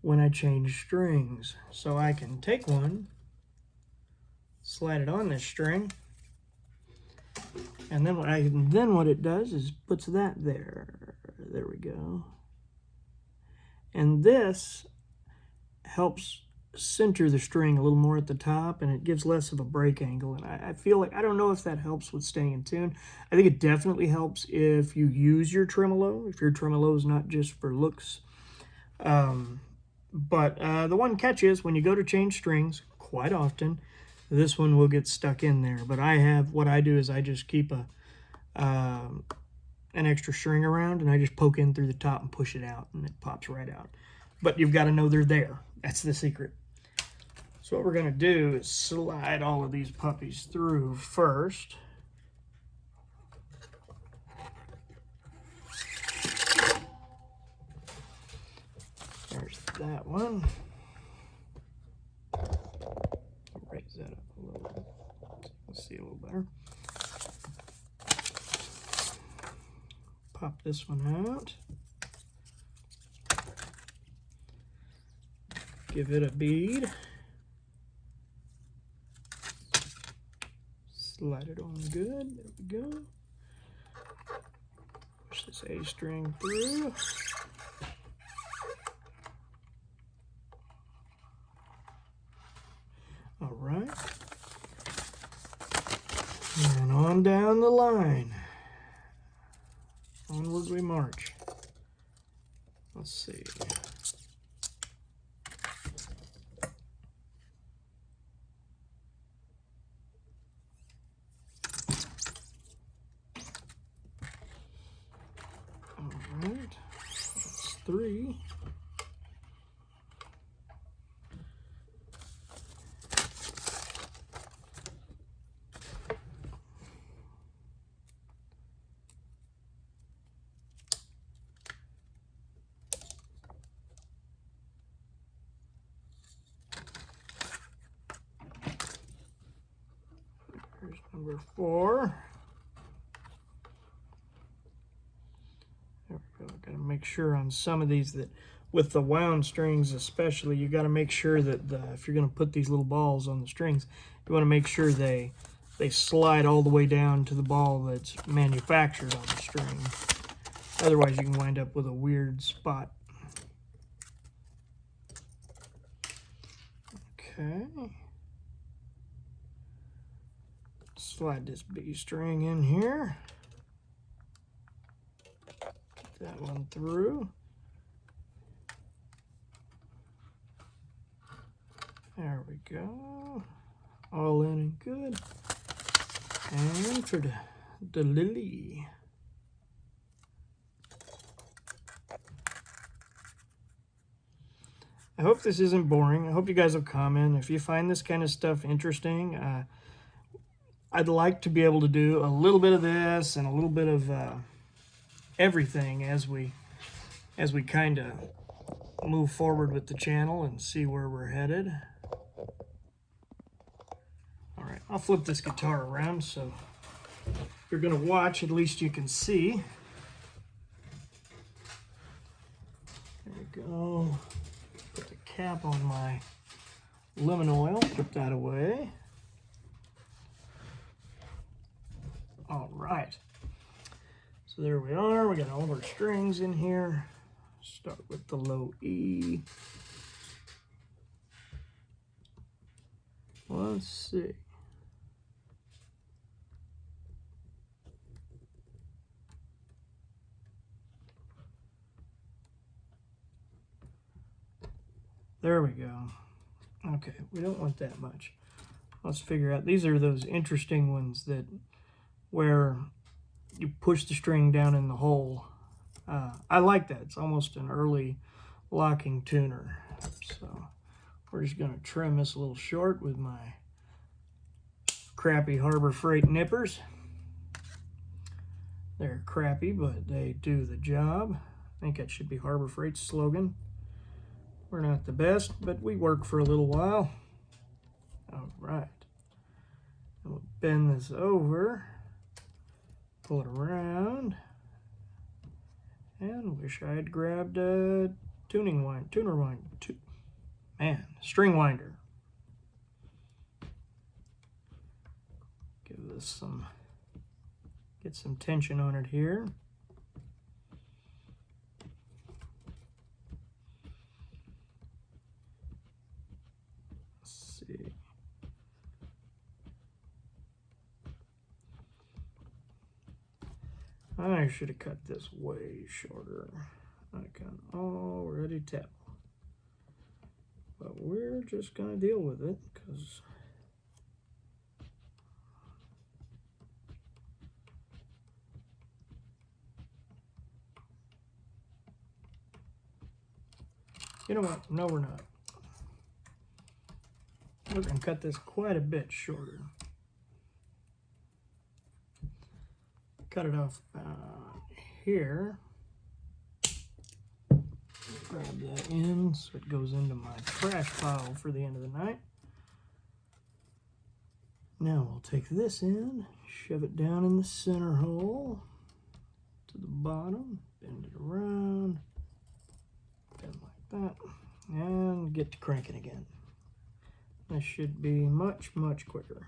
when I change strings. So I can take one, slide it on this string, and then what it does is puts that there. There we go. And this helps center the string a little more at the top, and it gives less of a break angle. And I feel like, I don't know if that helps with staying in tune. I think it definitely helps if you use your tremolo, if your tremolo is not just for looks. But the one catch is when you go to change strings, quite often, this one will get stuck in there. But what I do is I just keep an extra string around, and I just poke in through the top and push it out, and it pops right out. But you've got to know they're there. That's the secret. So what we're going to do is slide all of these puppies through first. There's that one. Raise that up a little bit so you can see a little better. Pop this one out. Give it a bead. Slide it on good. There we go. Push this A string through. All right. And on down the line. Onward we march. Let's see. All right. That's 3. Here's number 4. There we go. Got to make sure on some of these that, with the wound strings especially, you got to make sure that if you're going to put these little balls on the strings, you want to make sure they slide all the way down to the ball that's manufactured on the string. Otherwise, you can wind up with a weird spot. Okay. Slide this B string in here. that one through. There we go. All in and good. And for the lily. I hope this isn't boring. I hope you guys will comment. If you find this kind of stuff interesting, I'd like to be able to do a little bit of this and a little bit of everything as we kind of move forward with the channel and see where we're headed. All right, I'll flip this guitar around so if you're going to watch, at least you can see. There we go. Put the cap on my lemon oil, put that away. All right. So there we are. We got all of our strings in here. Start with the low E. Let's see. There we go. Okay, we don't want that much. Let's figure out, these are those interesting ones that where you push the string down in the hole. I like that. It's almost an early locking tuner. So we're just going to trim this a little short with my crappy Harbor Freight nippers. They're crappy, but they do the job. I think that should be Harbor Freight's slogan. We're not the best, but we work for a little while. All right. And we'll bend this over, pull it around, and wish I had grabbed a string winder. Give this get some tension on it here. Let's see. I should have cut this way shorter. I can already tell. But we're just going to deal with it because you know what? No, we're not. We're going to cut this quite a bit shorter. Cut it off here. Grab that in so it goes into my trash pile for the end of the night. Now we'll take this in, shove it down in the center hole to the bottom, bend it around, bend like that, and get to cranking again. This should be much, much quicker.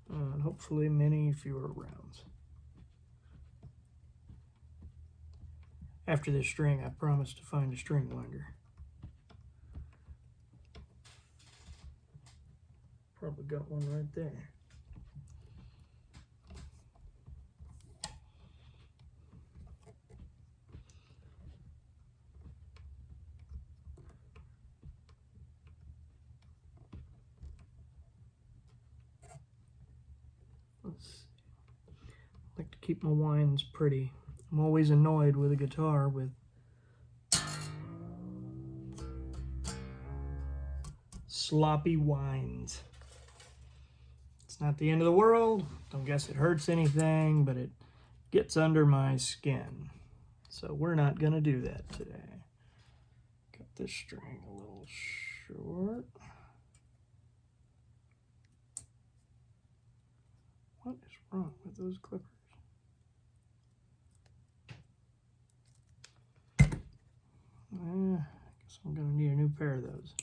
And hopefully many fewer rounds. After this string, I promise to find a string winder. Probably got one right there. I like to keep my winds pretty. I'm always annoyed with a guitar with sloppy winds. It's not the end of the world. Don't guess it hurts anything, but it gets under my skin. So we're not going to do that today. Cut this string a little short. What is wrong with those clippers? I guess I'm going to need a new pair of those.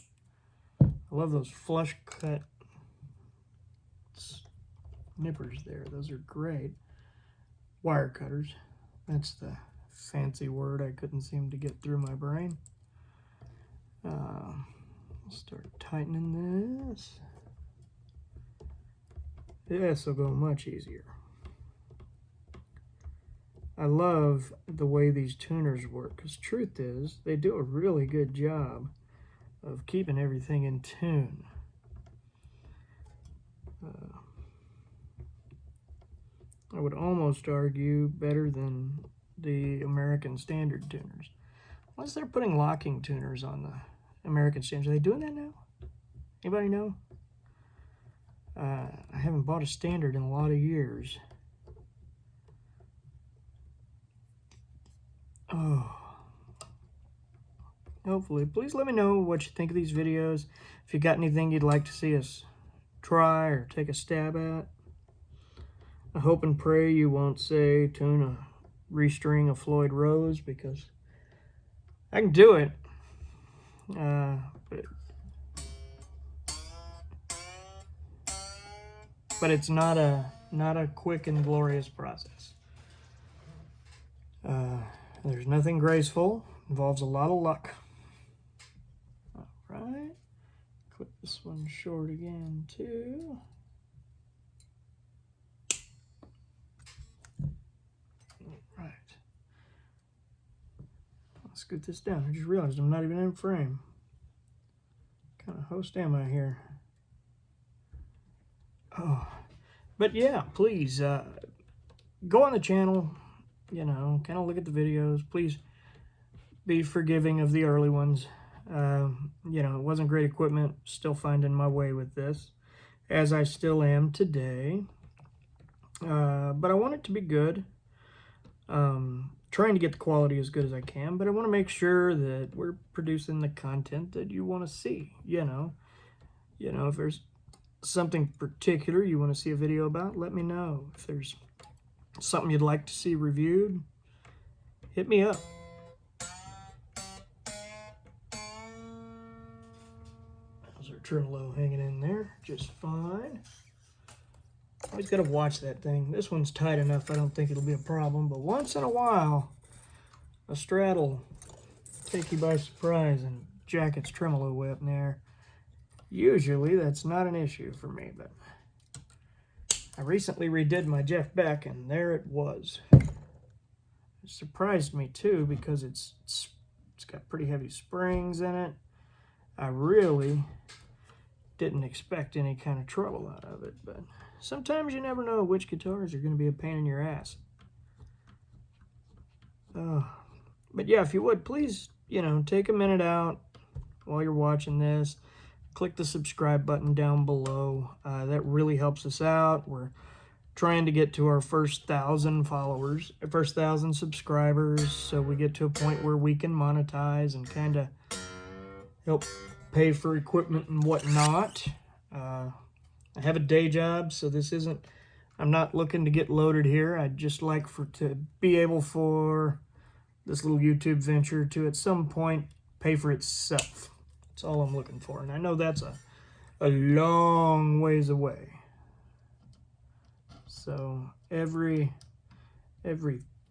I love those flush cut nippers there. Those are great. Wire cutters. That's the fancy word I couldn't seem to get through my brain. I'll start tightening this. This will go much easier. I love the way these tuners work, because truth is, they do a really good job of keeping everything in tune. I would almost argue better than the American standard tuners. Unless they're putting locking tuners on the American standards. Are they doing that now? Anybody know? I haven't bought a standard in a lot of years. Oh. Hopefully. Please let me know what you think of these videos. If you got anything you'd like to see us try or take a stab at. I hope and pray you won't say tune a restring a Floyd Rose, because I can do it. But it's not a quick and glorious process. There's nothing graceful. Involves a lot of luck. All right. Clip this one short again too. All right. I'll scoot this down. I just realized I'm not even in frame. What kind of host am I here? Oh, but yeah, please go on the channel, you know, kind of look at the videos. Please be forgiving of the early ones. You know, it wasn't great equipment, still finding my way with this, as I still am today. But I want it to be good. Trying to get the quality as good as I can, but I want to make sure that we're producing the content that you want to see, you know. If there's something particular you want to see a video about, let me know. If there's something you'd like to see reviewed, hit me up. How's our tremolo hanging in there? Just fine. Always got to watch that thing. This one's tight enough, I don't think it'll be a problem, but once in a while, a Strat will take you by surprise and jack its tremolo whip in there. Usually that's not an issue for me, but I recently redid my Jeff Beck, and there it was. It surprised me too, because it's got pretty heavy springs in it. I really didn't expect any kind of trouble out of it, but sometimes you never know which guitars are going to be a pain in your ass. But yeah, if you would, please, you know, take a minute out while you're watching this. Click the subscribe button down below. That really helps us out. We're trying to get to our first 1,000 followers, first 1,000 subscribers, so we get to a point where we can monetize and kind of help pay for equipment and whatnot. I have a day job, so this isn't, I'm not looking to get loaded here. I'd just like to be able for this little YouTube venture to at some point pay for itself. That's all I'm looking for, and I know that's a long ways away. So every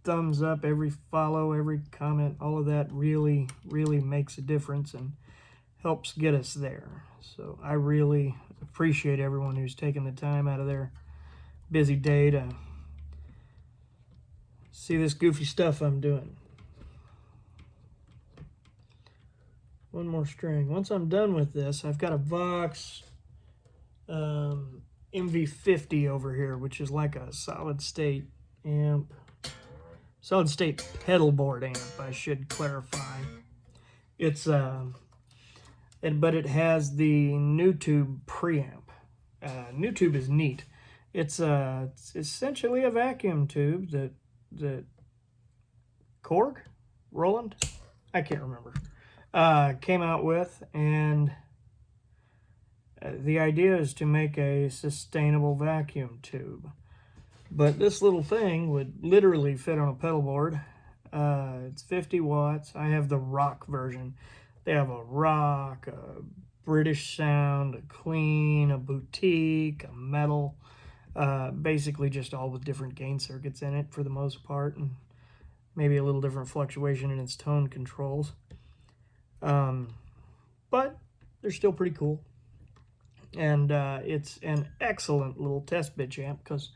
thumbs up, every follow, every comment, all of that really makes a difference and helps get us there. So I really appreciate everyone who's taken the time out of their busy day to see this goofy stuff I'm doing. One more string. Once I'm done with this, I've got a Vox MV50 over here, which is like a solid state amp. Solid state pedal board amp, I should clarify. It's but it has the new tube preamp. New tube is neat. It's essentially a vacuum tube that Korg, Roland, I can't remember, came out with, and the idea is to make a sustainable vacuum tube. But this little thing would literally fit on a pedal board. It's 50 watts. I have the rock version. They have a rock, a British sound, a clean, a boutique, a metal, basically just all the different gain circuits in it for the most part, and maybe a little different fluctuation in its tone controls. But they're still pretty cool. And it's an excellent little test bitch amp, because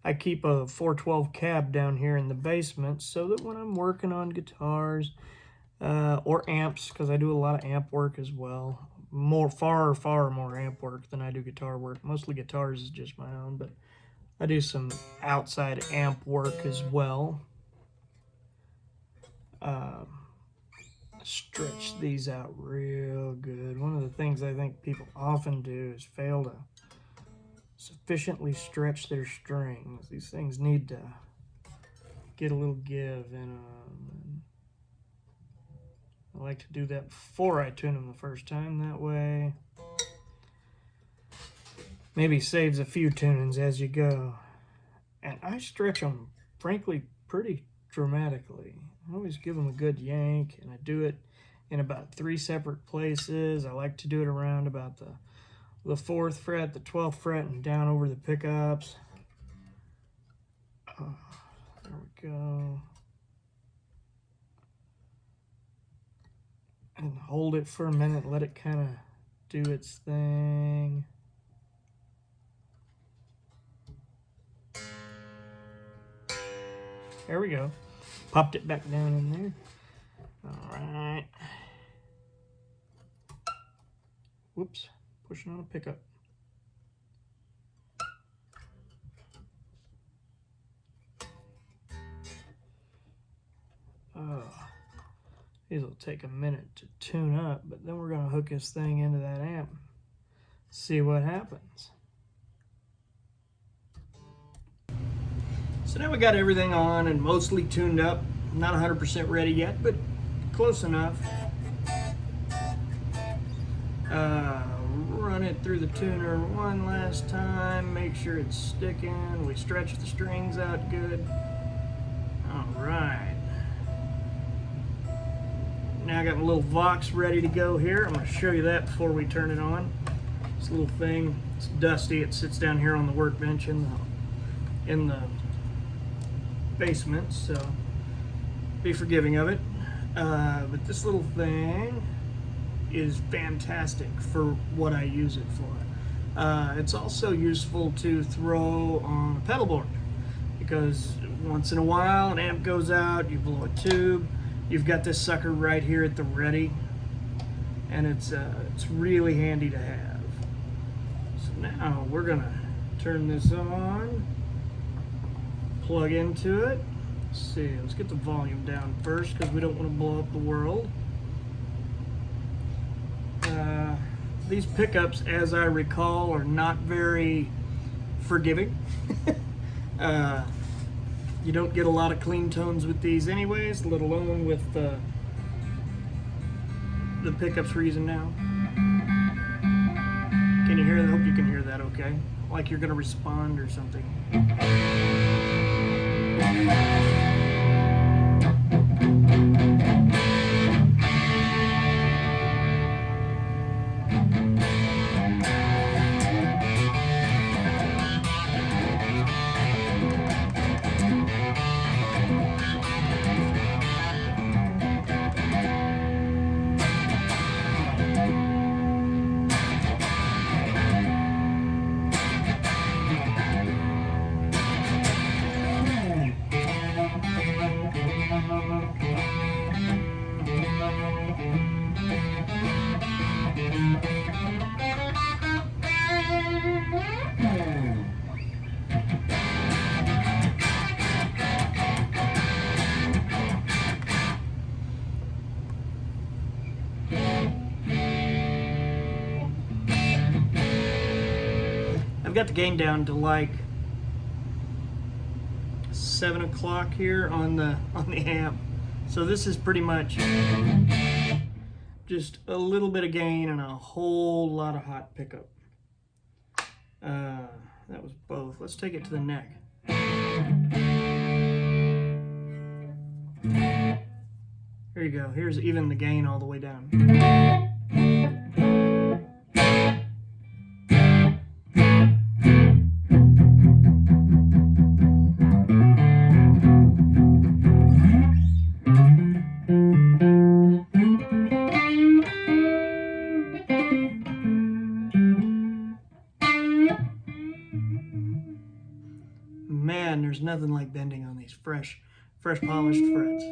I keep a 412 cab down here in the basement so that when I'm working on guitars or amps, because I do a lot of amp work as well, far more amp work than I do guitar work. Mostly guitars is just my own, but I do some outside amp work as well. Stretch these out real good. One of the things I think people often do is fail to sufficiently stretch their strings. These things need to get a little give in them. I like to do that before I tune them the first time. That way, maybe saves a few tunings as you go. And I stretch them, frankly, pretty dramatically. I always give them a good yank, and I do it in about 3 separate places. I like to do it around about the 4th fret, the 12th fret, and down over the pickups. There we go. And hold it for a minute, let it kind of do its thing. There we go. Popped it back down in there. All right. Whoops, pushing on a pickup. These will take a minute to tune up, but then we're going to hook this thing into that amp. See what happens. So now we got everything on and mostly tuned up. Not 100% ready yet, but close enough. Run it through the tuner one last time. Make sure it's sticking. We stretch the strings out good. All right. Now I got my little Vox ready to go here. I'm going to show you that before we turn it on. This little thing, it's dusty. It sits down here on the workbench in the basement, so be forgiving of it. But this little thing is fantastic for what I use it for. It's also useful to throw on a pedal board, because once in a while an amp goes out, you blow a tube, you've got this sucker right here at the ready, and it's really handy to have. So now we're gonna turn this on, plug into it. Let's see, let's get the volume down first because we don't want to blow up the world. These pickups, as I recall, are not very forgiving. You don't get a lot of clean tones with these anyways, let alone with the pickups we're using now. Can you hear that? I hope you can hear that okay. Like you're going to respond or something. I've got the gain down to like 7 o'clock here on the amp. So this is pretty much just a little bit of gain and a whole lot of hot pickup. That was both. Let's take it to the neck. There you go. Here's even the gain all the way down. nothing like bending on these fresh polished frets.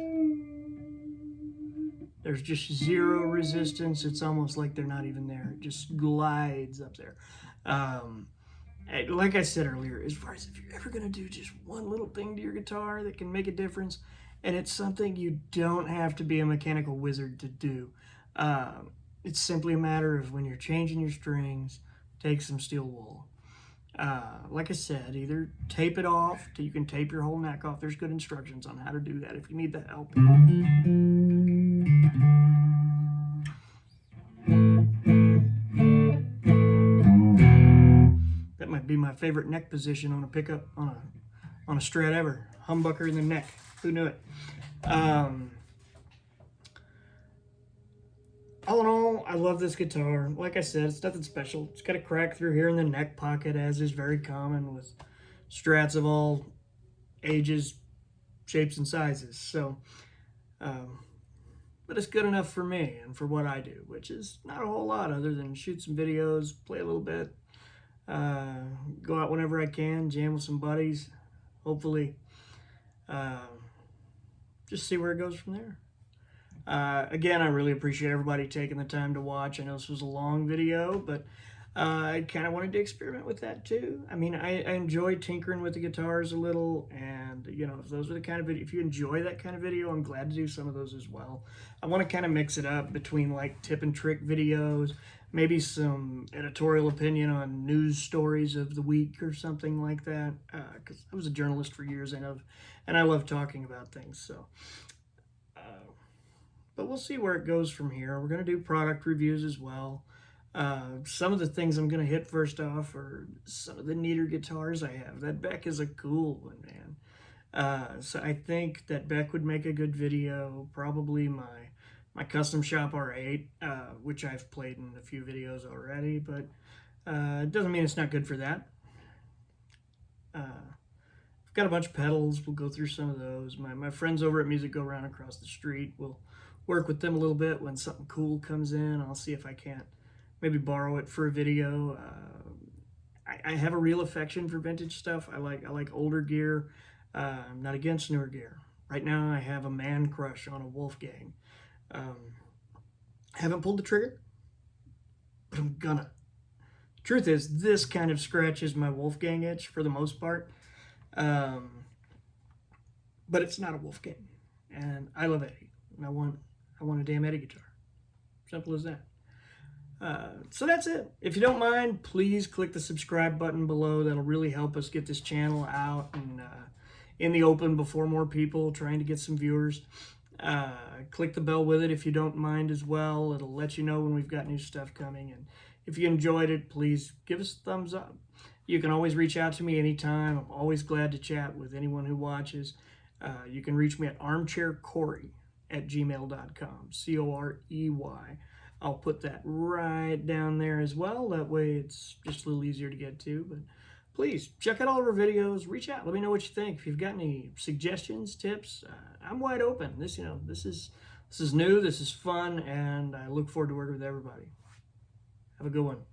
There's just zero resistance. It's almost like they're not even there. It just glides up there. Like I said earlier, as far as if you're ever going to do just one little thing to your guitar that can make a difference, and it's something you don't have to be a mechanical wizard to do. It's simply a matter of when you're changing your strings, take some steel wool. Like I said, either tape it off till you can tape your whole neck off. There's good instructions on how to do that if you need the help. That might be my favorite neck position on a pickup on a Strat ever. Humbucker in the neck. Who knew it? All in all, I love this guitar. Like I said, it's nothing special. It's got a crack through here in the neck pocket, as is very common with Strats of all ages, shapes, and sizes. So, but it's good enough for me and for what I do, which is not a whole lot other than shoot some videos, play a little bit, go out whenever I can, jam with some buddies, hopefully just see where it goes from there. Again, I really appreciate everybody taking the time to watch. I know this was a long video, but I kind of wanted to experiment with that too. I mean, I enjoy tinkering with the guitars a little, and you know, if those are the kind of video, if you enjoy that kind of video, I'm glad to do some of those as well. I want to kind of mix it up between like tip and trick videos, maybe some editorial opinion on news stories of the week or something like that, because I was a journalist for years, and I love talking about things. So but we'll see where it goes from here. We're going to do product reviews as well. Some of the things I'm going to hit first off are some of the neater guitars I have. That Beck is a cool one, man. So I think that Beck would make a good video. Probably my custom shop R8, which I've played in a few videos already, but it doesn't mean it's not good for that. I've got a bunch of pedals. We'll go through some of those. My friends over at Music Go Round across the street, will work with them a little bit. When something cool comes in, I'll see if I can't maybe borrow it for a video. I have a real affection for vintage stuff. I like older gear. I'm not against newer gear. Right now I have a man crush on a Wolfgang. Haven't pulled the trigger, but I'm gonna. Truth is, this kind of scratches my Wolfgang itch for the most part. But it's not a Wolfgang, and I love Eddie, and I want a damn Eddie guitar. Simple as that. So that's it. If you don't mind, please click the subscribe button below. That'll really help us get this channel out and in the open before more people, trying to get some viewers. Click the bell with it if you don't mind as well. It'll let you know when we've got new stuff coming. And if you enjoyed it, please give us a thumbs up. You can always reach out to me anytime. I'm always glad to chat with anyone who watches. You can reach me at armchaircorey@gmail.com, C-O-R-E-Y. I'll put that right down there as well. That way it's just a little easier to get to. But please check out all of our videos. Reach out. Let me know what you think. If you've got any suggestions, tips, I'm wide open. This is new. This is fun, and I look forward to working with everybody. Have a good one.